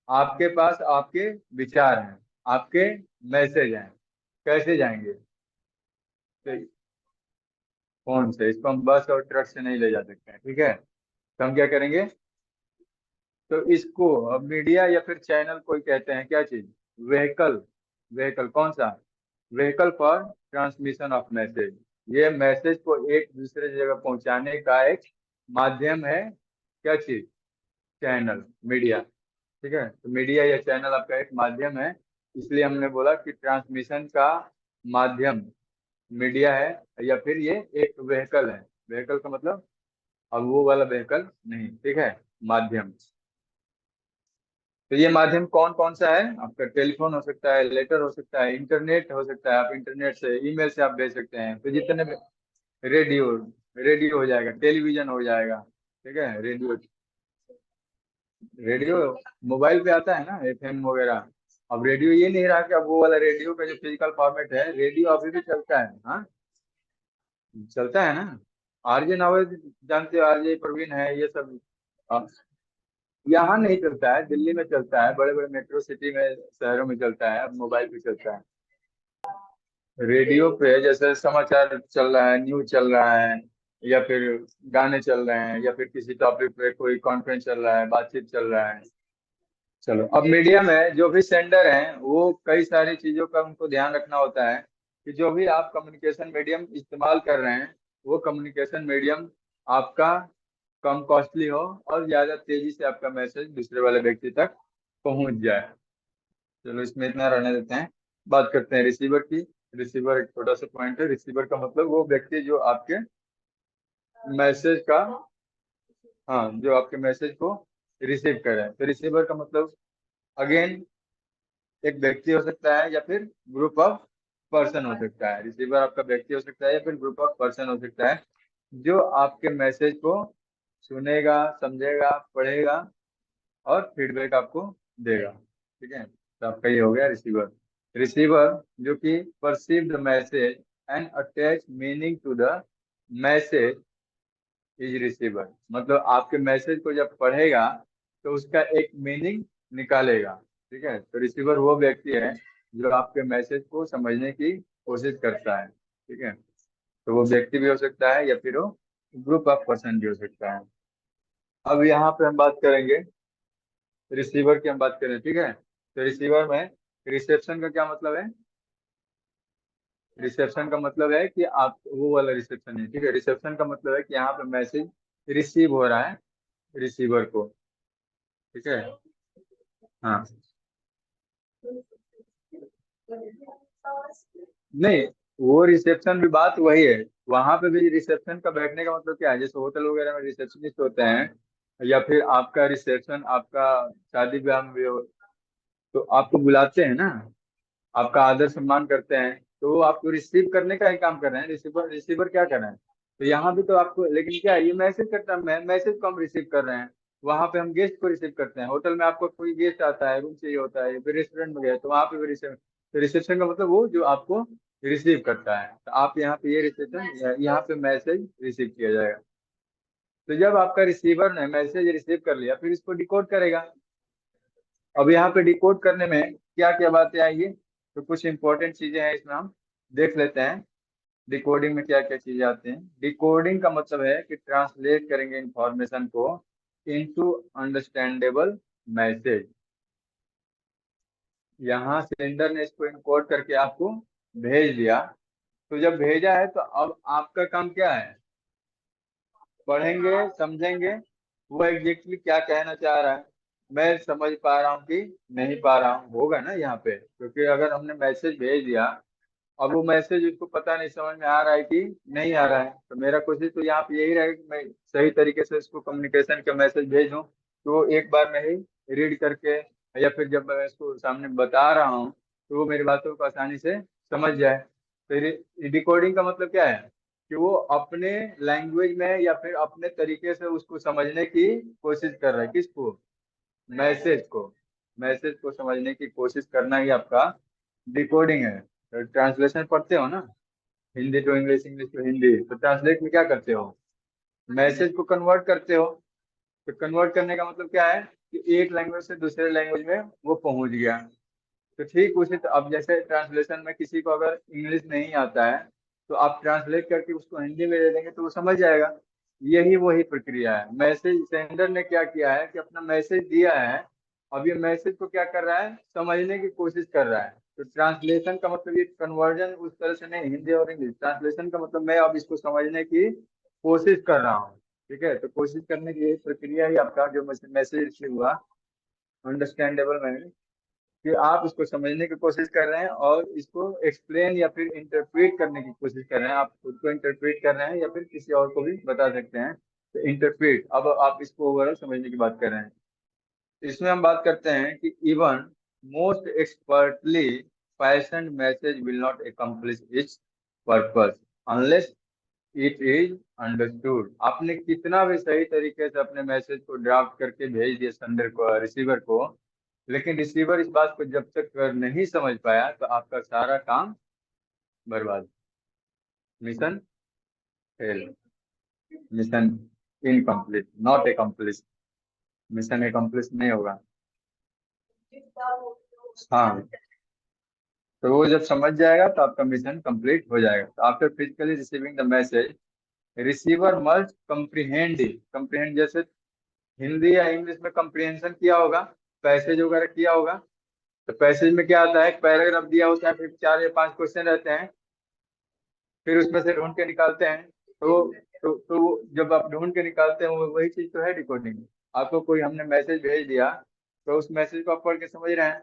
आपके पास आपके विचार हैं, आपके मैसेज हैं, कैसे जाएंगे? तो फोन से। इसको हम बस और ट्रक से नहीं ले जा सकते हैं, ठीक है। तो हम क्या करेंगे? तो इसको अब मीडिया या फिर चैनल कोई कहते हैं क्या चीज? व्हीकल। व्हीकल कौन सा? Vehicle for transmission of message. ये मैसेज को एक दूसरे जगह पहुंचाने का एक माध्यम है। क्या चीज? Channel, media. ठीक है, तो मीडिया या चैनल आपका एक माध्यम है। इसलिए हमने बोला कि ट्रांसमिशन का माध्यम मीडिया है, या फिर ये एक व्हीकल है। व्हीकल का मतलब अब वो वाला व्हीकल नहीं, ठीक है, माध्यम। तो ये माध्यम कौन कौन सा है? आपका टेलीफोन हो सकता है, लेटर हो सकता है, इंटरनेट हो सकता है। आप इंटरनेट से, ईमेल से आप भेज सकते हैं। तो जितने रेडियो, रेडियो हो जाएगा, टेलीविजन हो जाएगा। ठीक है, रेडियो। रेडियो मोबाइल पे आता है ना, एफएम वगैरह। अब रेडियो ये नहीं रहा कि अब वो वाला रेडियो का जो फिजिकल फॉर्मेट है, रेडियो अभी भी चलता है। हाँ, चलता है ना। आरजे नावल जानते हो, आरजे प्रवीण है, ये सब। अब यहाँ नहीं चलता है, दिल्ली में चलता है, बड़े बड़े मेट्रो सिटी में, शहरों में चलता है। अब मोबाइल पे चलता है। रेडियो पे जैसे समाचार चल रहा है, न्यूज चल रहा है, या फिर गाने चल रहे हैं, या फिर किसी टॉपिक पे कोई कॉन्फ्रेंस चल रहा है, बातचीत चल रहा है। चलो, अब मीडिया में जो भी सेंडर हैं वो कई सारी चीजों का उनको ध्यान रखना होता है कि जो भी आप कम्युनिकेशन मीडियम इस्तेमाल कर रहे हैं, वो कम्युनिकेशन मीडियम आपका कम कॉस्टली हो और ज्यादा तेजी से आपका मैसेज दूसरे वाले व्यक्ति तक पहुंच जाए। चलो, इसमें इतना रहने देते हैं। बात करते हैं रिसीवर की। रिसीवर एक छोटा सा पॉइंट है। रिसीवर का मतलब वो व्यक्ति जो आपके मैसेज का, हाँ, जो आपके मैसेज को रिसीव करे। तो रिसीवर का मतलब अगेन एक व्यक्ति हो सकता है या फिर ग्रुप ऑफ पर्सन हो सकता है। रिसीवर आपका व्यक्ति हो सकता है या फिर ग्रुप ऑफ पर्सन हो सकता है, जो आपके मैसेज को सुनेगा, समझेगा, पढ़ेगा और फीडबैक आपको देगा। ठीक है, तो आपका ये हो गया रिसीवर। रिसीवर जो कि perceive the message and attach meaning to the message is receiver. मतलब आपके मैसेज को जब पढ़ेगा तो उसका एक मीनिंग निकालेगा। ठीक है, तो रिसीवर वो व्यक्ति है जो आपके मैसेज को समझने की कोशिश करता है। ठीक है, तो वो व्यक्ति भी हो सकता है या फिर वो ग्रुप ऑफ पर्सन भी हो सकता है। अब यहाँ पे हम बात करेंगे रिसीवर की, हम बात करें, ठीक है। तो रिसीवर में रिसेप्शन का क्या मतलब है? रिसेप्शन का मतलब है कि आप वो वाला रिसेप्शन है, ठीक है। रिसेप्शन का मतलब है कि यहाँ पे मैसेज रिसीव हो रहा है रिसीवर को। ठीक है। हाँ, नहीं, वो रिसेप्शन भी बात वही है। वहां पे भी रिसेप्शन का बैठने का मतलब क्या है? जैसे होटल वगैरह में रिसेप्शनिस्ट होते हैं, या फिर आपका रिसेप्शन आपका शादी ब्याह में भी हो, तो आपको बुलाते हैं ना, आपका आदर सम्मान करते हैं, तो वो आपको रिसीव करने का ही काम कर रहे हैं। रिसीवर, रिसीवर क्या कर रहे हैं? तो यहाँ भी तो आपको, लेकिन क्या है, ये मैसेज करता है, मैसेज को हम रिसीव कर रहे हैं। वहां पे हम गेस्ट को रिसीव करते हैं। होटल में आपको कोई गेस्ट आता है, रूम चाहिए होता है, फिर रेस्टोरेंट में गए तो वहां पे भी रिसेप्शन। तो रिसेप्शन का मतलब वो जो आपको रिसीव करता है। तो आप यहाँ पे ये रिसेप्शन, यहाँ पे मैसेज रिसीव किया जाएगा। तो जब आपका रिसीवर ने मैसेज रिसीव कर लिया, फिर इसको डिकोड करेगा। अब यहाँ पे डिकोड करने में क्या क्या बातें आएंगी? तो कुछ इंपॉर्टेंट चीजें हैं इसमें, हम देख लेते हैं। डिकोडिंग में क्या क्या चीजें आती हैं। डिकोडिंग का मतलब है कि ट्रांसलेट करेंगे इंफॉर्मेशन को इनटू अंडरस्टैंडेबल मैसेज। यहाँ सेंडर ने इसको इनकोड करके आपको भेज दिया। तो जब भेजा है तो अब आपका काम क्या है? पढ़ेंगे, समझेंगे वो एग्जैक्टली क्या कहना चाह रहा है, मैं समझ पा रहा हूँ कि नहीं पा रहा हूँ, होगा ना यहाँ पे। क्योंकि अगर हमने मैसेज भेज दिया, अब वो मैसेज उसको पता नहीं समझ में आ रहा है कि नहीं आ रहा है, तो मेरा कोशिश तो यहाँ पे यही रहेगा कि मैं सही तरीके से उसको कम्युनिकेशन का मैसेज भेजूं, तो वो एक बार में ही रीड करके, या फिर जब मैं उसको सामने बता रहा हूँ तो वो मेरी बातों को आसानी से समझ जाए। तो डिकोडिंग का मतलब क्या है? कि वो अपने लैंग्वेज में या फिर अपने तरीके से उसको समझने की कोशिश कर रहा है। किसको? मैसेज को। मैसेज को समझने की कोशिश करना ही आपका डिकोडिंग है। तो ट्रांसलेशन पढ़ते हो ना, Hindi to English, English to Hindi, तो ट्रांसलेट में क्या करते हो, मैसेज को कन्वर्ट करते हो। तो कन्वर्ट करने का मतलब क्या है कि एक लैंग्वेज से दूसरे लैंग्वेज में वो पहुंच गया। तो ठीक उसी तो अब जैसे ट्रांसलेशन में किसी को अगर इंग्लिश नहीं आता है, तो आप ट्रांसलेट करके उसको हिंदी में दे देंगे तो वो समझ जाएगा। यही वही प्रक्रिया है। मैसेज सेंडर ने क्या किया है कि अपना मैसेज दिया है, अब ये मैसेज को क्या कर रहा है, समझने की कोशिश कर रहा है। तो ट्रांसलेशन का मतलब ये कन्वर्जन उस तरह से नहीं, हिंदी और इंग्लिश, ट्रांसलेशन का मतलब मैं अब इसको समझने की कोशिश कर रहा हूँ। ठीक है, तो कोशिश करने की यही प्रक्रिया ही आपका जो मैसेज हुआ, अंडरस्टैंडेबल मैसेज, कि आप इसको समझने की कोशिश कर रहे हैं और इसको एक्सप्लेन या फिर इंटरप्रेट करने की कोशिश कर रहे हैं। आप खुद को इंटरप्रेट कर रहे हैं या फिर किसी और को भी बता सकते हैं। तो इंटरप्रेट, अब आप इसको ओवरऑल समझने की बात कर रहे हैं। इसमें हम बात करते हैं कि even most expertly fashion message will not accomplish it's purpose unless it is understood. आपने कितना भी सही तरीके से अपने मैसेज को ड्राफ्ट करके भेज दिया सेंडर को, रिसीवर को, लेकिन रिसीवर इस बात को जब तक नहीं समझ पाया तो आपका सारा काम बर्बाद, mission fail, mission incomplete, not accomplish, mission accomplish नहीं होगा। हाँ, तो वो जब समझ जाएगा तो आपका मिशन कंप्लीट हो जाएगा। तो after physically receiving the message, receiver must comprehend it. Comprehend जैसे हिंदी या इंग्लिश में कंप्रीहेंशन किया होगा, पैसेज वगैरह किया होगा। तो पैसेज में क्या आता है, एक पैराग्राफ दिया होता है, फिर 4 या 5 क्वेश्चन रहते हैं, फिर उसमें से ढूंढ के निकालते हैं। तो जब आप ढूंढ के निकालते हैं वो वही चीज तो है डिकोडिंग। आपको कोई हमने मैसेज भेज दिया, तो उस मैसेज को आप पढ़ के समझ रहे हैं।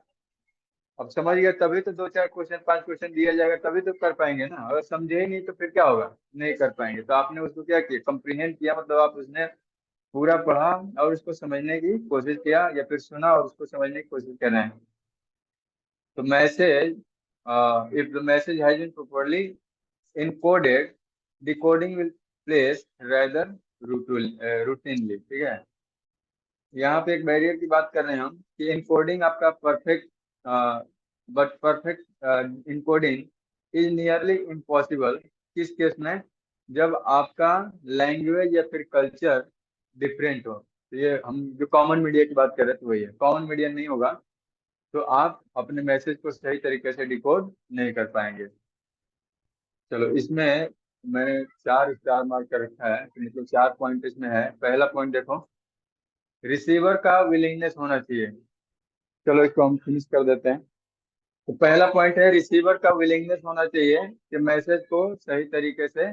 अब समझ गए तभी तो 2 4 क्वेश्चन 5 क्वेश्चन दिया जाएगा, तभी तो कर पाएंगे ना। अगर समझे ही नहीं तो फिर क्या होगा, नहीं कर पाएंगे। तो आपने उसको क्या किया, कंप्रीहेंड किया, मतलब आप उसने पूरा पढ़ा और उसको समझने की कोशिश किया, या फिर सुना और उसको समझने की कोशिश कर रहे हैं। तो message, if the message has been properly encoded, decoding will place rather routinely। ठीक है, यहाँ पे एक बैरियर की बात कर रहे हैं हम कि इनकोडिंग आपका perfect, but perfect encoding is nearly impossible. किस केस में, जब आपका लैंग्वेज या फिर कल्चर डिफरेंट हो। तो ये हम जो कॉमन मीडिया की बात कर रहे थे वही है, कॉमन मीडिया नहीं होगा तो आप अपने मैसेज को सही तरीके से डिकोड नहीं कर पाएंगे। चलो, इसमें मैंने 4 स्टार मार्क कर रखा है, तो मतलब 4 पॉइंट इसमें है। पहला पॉइंट देखो, रिसीवर का विलिंगनेस होना चाहिए। चलो इसको हम फिनिश कर देते हैं। तो पहला पॉइंट है, रिसीवर का विलिंगनेस होना चाहिए कि मैसेज को सही तरीके से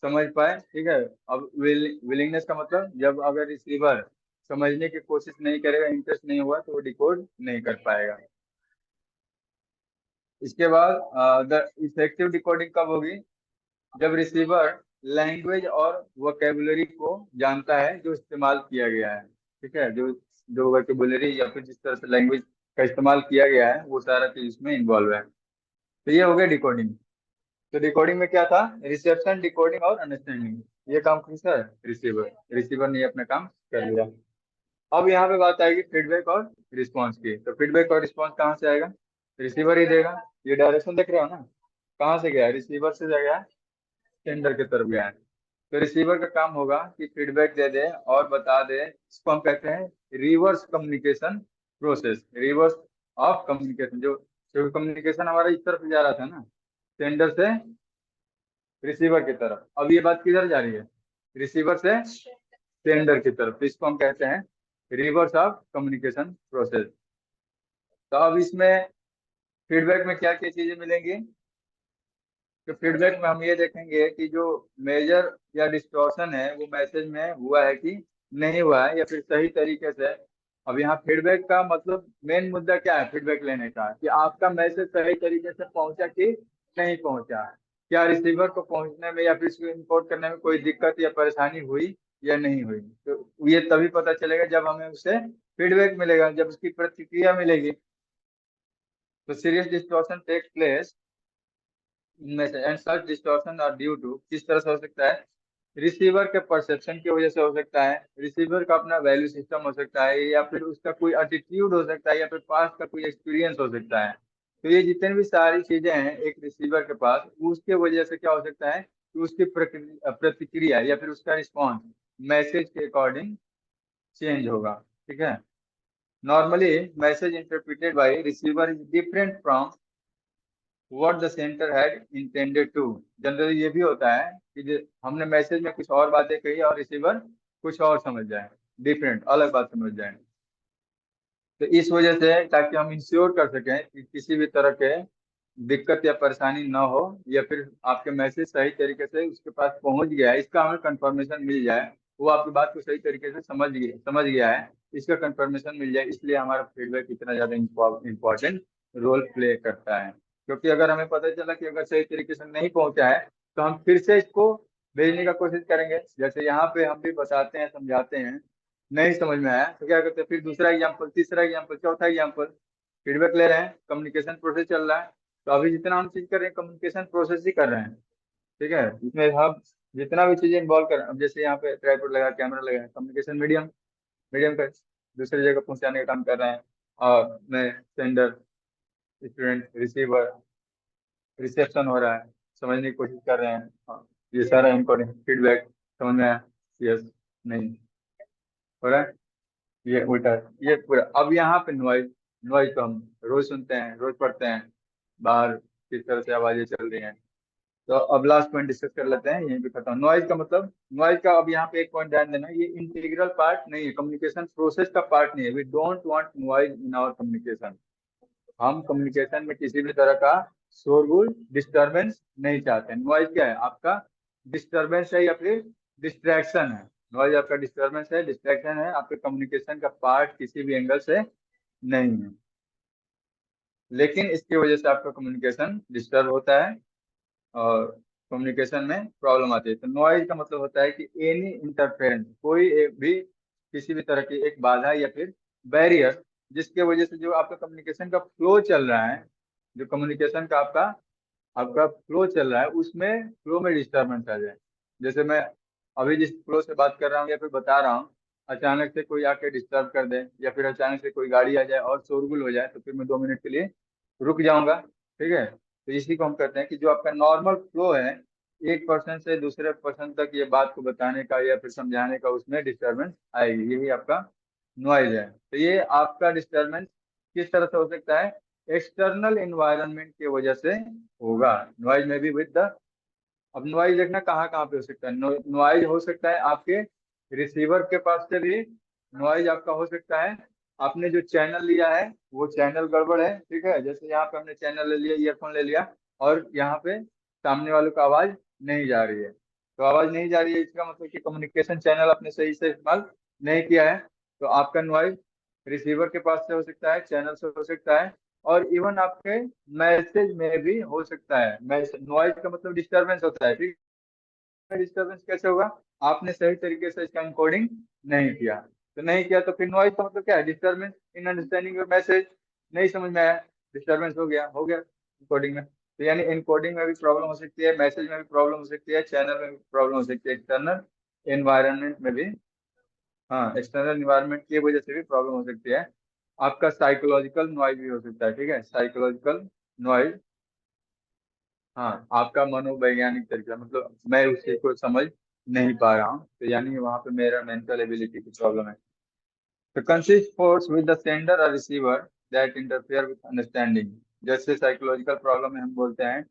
समझ पाए। ठीक है, अब विलिंगनेस का मतलब जब अगर रिसीवर समझने की कोशिश नहीं करेगा, इंटरेस्ट नहीं हुआ, तो वो डिकोड नहीं कर पाएगा। इसके बाद द इफेक्टिव डिकोडिंग कब होगी, जब रिसीवर लैंग्वेज और वोकेबुलरी को जानता है जो इस्तेमाल किया गया है। ठीक है, जो जो वोकेबुलरी या फिर जिस तरह से लैंग्वेज का इस्तेमाल किया गया है वो सारा चीज इसमें इन्वॉल्व है। तो ये हो गया डिकोडिंग। तो डिकोडिंग में क्या था, रिसेप्शन, डिकोडिंग और अंडरस्टैंडिंग। ये काम किसका है, रिसीवर। रिसीवर ने अपना काम कर लिया। अब यहाँ पे बात आएगी फीडबैक और रिस्पॉन्स की। तो फीडबैक और रिस्पॉन्स कहाँ से आएगा, रिसीवर ही देगा। ये डायरेक्शन देख रहे हो ना, कहाँ से गया, रिसीवर से गया, सेंडर की तरफ गया है। तो रिसीवर का काम होगा कि फीडबैक दे दे और बता दे। इसको हम कहते हैं reverse communication process, reverse of communication. जो कम्युनिकेशन हमारा इस तरफ जा रहा था ना, सेंडर से रिसीवर की तरफ, अब ये बात किधर जा रही है, रिसीवर से सेंडर की तरफ। तो इसको हम कहते हैं रिवर्स ऑफ कम्युनिकेशन प्रोसेस। तो अब इसमें फीडबैक में क्या क्या चीजें मिलेंगी, तो फीडबैक में हम ये देखेंगे कि जो मेजर या डिस्टॉर्शन है वो मैसेज में हुआ है कि नहीं हुआ है, या फिर सही तरीके से। अब यहाँ फीडबैक का मतलब मेन मुद्दा क्या है फीडबैक लेने का, कि आपका मैसेज सही तरीके से पहुंचा कि नहीं पहुंचा, क्या रिसीवर को पहुंचने में या फिर इसको इम्पोर्ट करने में कोई दिक्कत या परेशानी हुई या नहीं हुई। तो ये तभी पता चलेगा जब हमें उससे फीडबैक मिलेगा, जब उसकी प्रतिक्रिया मिलेगी। तो सीरियस डिस्टॉर्शन टेक प्लेस इनमें से, and such distortion are due to, किस तरह से हो सकता है, रिसीवर के परसेप्शन की वजह से हो सकता है, रिसीवर का अपना वैल्यू सिस्टम हो सकता है, या फिर उसका कोई एटीट्यूड हो सकता है, या फिर पास्ट का कोई एक्सपीरियंस हो सकता है। तो ये जितनी भी सारी चीजें हैं एक रिसीवर के पास, उसके वजह से क्या हो सकता है कि उसकी प्रतिक्रिया या फिर उसका रिस्पॉन्स मैसेज के अकॉर्डिंग चेंज होगा। ठीक है। Normally message interpreted by receiver is different from what the sender had intended to. Generally ये भी होता है कि हमने मैसेज में कुछ और बातें कही और रिसीवर कुछ और समझ जाए, डिफरेंट अलग बात समझ जाए। तो इस वजह से ताकि हम इंश्योर कर सकें कि किसी भी तरह के दिक्कत या परेशानी ना हो, या फिर आपके मैसेज सही तरीके से उसके पास पहुंच गया है इसका हमें कंफर्मेशन मिल जाए, वो आपकी बात को सही तरीके से समझ गया है, इसका कंफर्मेशन मिल जाए, इसलिए हमारा फीडबैक इतना ज्यादा इम्पोर्टेंट रोल प्ले करता है। क्योंकि अगर हमें पता चला कि अगर सही तरीके से नहीं पहुंचा है तो हम फिर से इसको भेजने का कोशिश करेंगे। जैसे यहाँ पे हम भी बताते हैं, समझाते हैं, नहीं समझ में आया तो क्या करते हैं, फिर दूसरा एग्जाम्पल, तीसरा एग्जाम्पल, चौथा एग्जाम्पल, फीडबैक ले रहे हैं, कम्युनिकेशन प्रोसेस चल रहा है। तो अभी जितना हम चीज कर रहे हैं कम्युनिकेशन प्रोसेस ही कर रहे हैं। ठीक है। इसमें हम जितना भी चीजें इन्वॉल्व कर रहे हैं, अब जैसे यहाँ पे ट्राइपॉड लगा, कैमरा लगा है, कम्युनिकेशन मीडियम, मीडियम का दूसरी जगह पहुंचाने का काम कर रहे हैं। और मैं सेंडर, स्टूडेंट, रिसीवर, रिसेप्शन हो रहा है, समझने की कोशिश कर रहे हैं। हाँ, ये सारा इम्पोर्टेंट फीडबैक समझ में आया, यस, नहीं, हो रहा है, ये उल्टा है, ये पूरा। अब यहाँ पे नॉइज, नॉइज तो हम रोज सुनते हैं, रोज पढ़ते हैं, बाहर किस तरह से आवाजें चल रही हैं। तो अब लास्ट पॉइंट डिस्कस कर लेते हैं, यहीं पे खत्म। नॉइज का मतलब, नॉइज का अब यहाँ पे एक पॉइंट ध्यान देना, ये इंटीग्रल पार्ट नहीं है, कम्युनिकेशन प्रोसेस का पार्ट नहीं है। We don't want noise in our communication. हम कम्युनिकेशन में किसी भी तरह का शोरगुल, डिस्टरबेंस नहीं चाहते। नॉइज क्या है, आपका डिस्टरबेंस है या फिर डिस्ट्रैक्शन है। नॉइज आपका डिस्टरबेंस है, डिस्ट्रैक्शन है, आपके कम्युनिकेशन का पार्ट किसी भी एंगल से नहीं है, लेकिन इसकी वजह से आपका कम्युनिकेशन डिस्टर्ब होता है और कम्युनिकेशन में प्रॉब्लम आती है। तो नॉइज का मतलब होता है कि एनी इंटरफेरेंस, कोई भी किसी भी तरह की एक बाधा या फिर बैरियर, जिसके वजह से जो आपका कम्युनिकेशन का फ्लो चल रहा है, जो कम्युनिकेशन का आपका आपका फ्लो चल रहा है, उसमें फ्लो में डिस्टर्बेंस आ जाए। जैसे मैं अभी जिस फ्लो से बात कर रहा हूँ या फिर बता रहा हूँ, अचानक से कोई आके डिस्टर्ब कर दे, या फिर अचानक से कोई गाड़ी आ जाए और शोरगुल हो जाए, तो फिर मैं 2 मिनट के लिए रुक जाऊंगा। ठीक है। तो इसी को हम कहते हैं कि जो आपका नॉर्मल फ्लो है, एक पर्सन से दूसरे पर्सन तक ये बात को बताने का या फिर समझाने का, उसमें डिस्टर्बेंस आएगी, यही आपका नॉइज है। तो ये आपका डिस्टर्बेंस किस तरह से हो सकता है, एक्सटर्नल एनवायरनमेंट की वजह से होगा। नॉइज में भी विद द, अब नॉइज देखना कहाँ कहाँ पे हो सकता है। नॉइज हो सकता है आपके रिसीवर के पास से भी, नॉइज आपका हो सकता है आपने जो चैनल लिया है वो चैनल गड़बड़ है। ठीक है। जैसे यहाँ पे हमने चैनल ले लिया, ईयरफोन ले लिया, और यहाँ पे सामने वालों को आवाज नहीं जा रही है। तो आवाज नहीं जा रही है, इसका मतलब कि कम्युनिकेशन चैनल आपने सही से इस्तेमाल नहीं किया है। तो आपका नॉइज रिसीवर के पास से हो सकता है, चैनल से हो सकता है, और इवन आपके मैसेज में भी हो सकता है। नॉइज का मतलब डिस्टरबेंस होता है। ठीक है। डिस्टरबेंस कैसे होगा, आपने सही तरीके से इसका एनकोडिंग नहीं किया। तो नहीं किया तो फिर नॉइज का मतलब क्या है, disturbance in understanding your message, नहीं समझ में आया, डिस्टरबेंस हो गया एनकोडिंग में। तो यानी एनकोडिंग में भी प्रॉब्लम हो सकती है, मैसेज में भी प्रॉब्लम हो सकती है, चैनल में भी प्रॉब्लम हो सकती है, एक्सटर्नल एनवायरनमेंट में भी, हाँ, एक्सटर्नल इन्वायरमेंट की वजह से भी प्रॉब्लम हो सकती है। आपका साइकोलॉजिकल नॉइज भी हो सकता है। ठीक है। साइकोलॉजिकल नॉइज, हाँ, आपका मनोवैज्ञानिक तरीका, मतलब मैं उस चीज को समझ नहीं पा रहा हूँ, तो यानी वहां पे मेरा मेंटल एबिलिटी की प्रॉब्लम है। तो consist force with the sender और receiver that interfere with understanding. जैसे साइकोलॉजिकल प्रॉब्लम में हम बोलते हैं,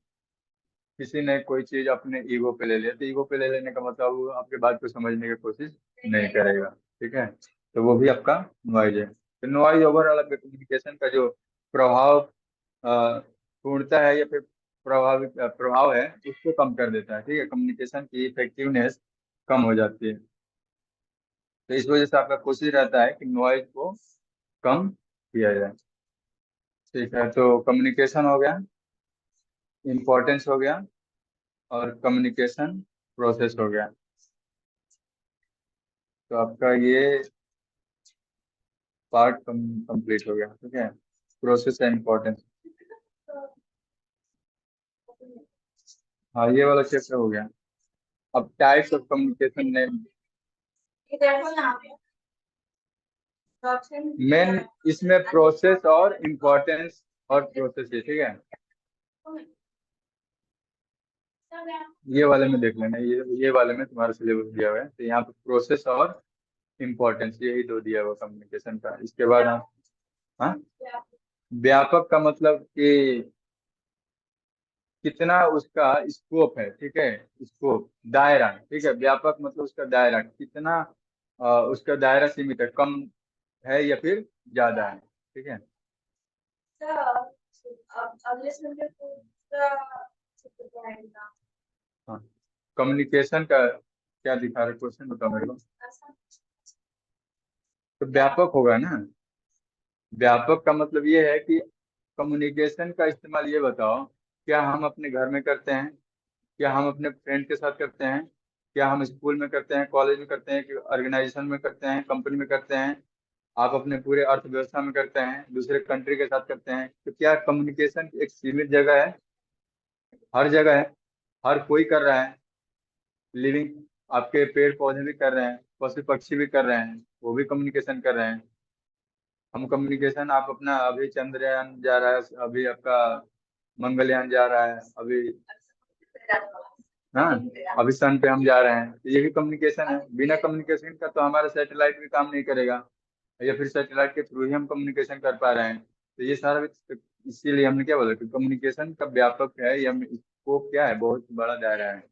किसी ने कोई चीज अपने ईगो पे ले लिया, तो ईगो पे ले लेने का मतलब वो आपके बात को समझने की कोशिश नहीं करेगा। ठीक है। तो वो भी आपका नॉइज है। तो नॉइज ओवरऑल आपके कम्युनिकेशन का जो प्रभाव, पूर्णता है या फिर प्रभाव है, उसको कम कर देता है। ठीक है। कम्युनिकेशन की इफेक्टिवनेस कम हो जाती है। तो इस वजह से आपका कोशिश रहता है कि नॉइज को कम किया जाए। ठीक है। तो कम्युनिकेशन हो गया, इम्पोर्टेंस हो गया, और कम्युनिकेशन प्रोसेस हो गया। तो आपका ये पार्ट कंप्लीट हो गया। ठीक है। प्रोसेस एंड इम्पोर्टेंस, हाँ, ये वाला चैप्टर हो गया। अब टाइप्स ऑफ कम्युनिकेशन ने, मेन इसमें प्रोसेस और इम्पोर्टेंस और प्रोसेस है, ठीक है। ये वाले में देख लेना, ये वाले में तुम्हारा सिलेबस दिया हुआ है, तो यहाँ पे प्रोसेस और इम्पोर्टेंस यही दो दिया हुआ कम्युनिकेशन का। इसके बाद हम, हाँ, व्यापक का मतलब कि कितना उसका स्कोप है, ठीक है। स्कोप, दायरा, ठीक है। व्यापक मतलब उसका दायरा कितना, उसका दायरा सीमित है, कम है या फिर ज्यादा है, ठीक है। हाँ, कम्युनिकेशन का क्या दिखा रहे क्वेश्चन, बताओ मेरे को। तो व्यापक होगा ना। व्यापक का मतलब ये है कि कम्युनिकेशन का इस्तेमाल, ये बताओ, क्या हम अपने घर में करते हैं, क्या हम अपने फ्रेंड के साथ करते हैं, क्या हम स्कूल में करते हैं, कॉलेज में करते हैं, कि ऑर्गेनाइजेशन में करते हैं, कंपनी में करते हैं, आप अपने पूरे अर्थव्यवस्था में करते हैं, दूसरे कंट्री के साथ करते हैं। तो क्या कम्युनिकेशन एक सीमित जगह है? हर जगह है, हर कोई कर रहा है। लिविंग, आपके पेड़ पौधे भी कर रहे हैं, पशु पक्षी भी कर रहे हैं, वो भी कम्युनिकेशन कर रहे हैं। हम कम्युनिकेशन, आप अपना अभी चंद्रयान जा रहा है, अभी आपका मंगलयान जा रहा है, अभी, हाँ, अभी सन पे हम जा रहे हैं, तो ये भी कम्युनिकेशन है। बिना कम्युनिकेशन का तो हमारा सैटेलाइट भी काम नहीं करेगा, या फिर सैटेलाइट के थ्रू ही हम कम्युनिकेशन कर पा रहे हैं। तो ये सारा भी, इसीलिए हमने क्या बोला कि कम्युनिकेशन का व्यापक है, या स्कोप क्या है, बहुत बड़ा दायरा है।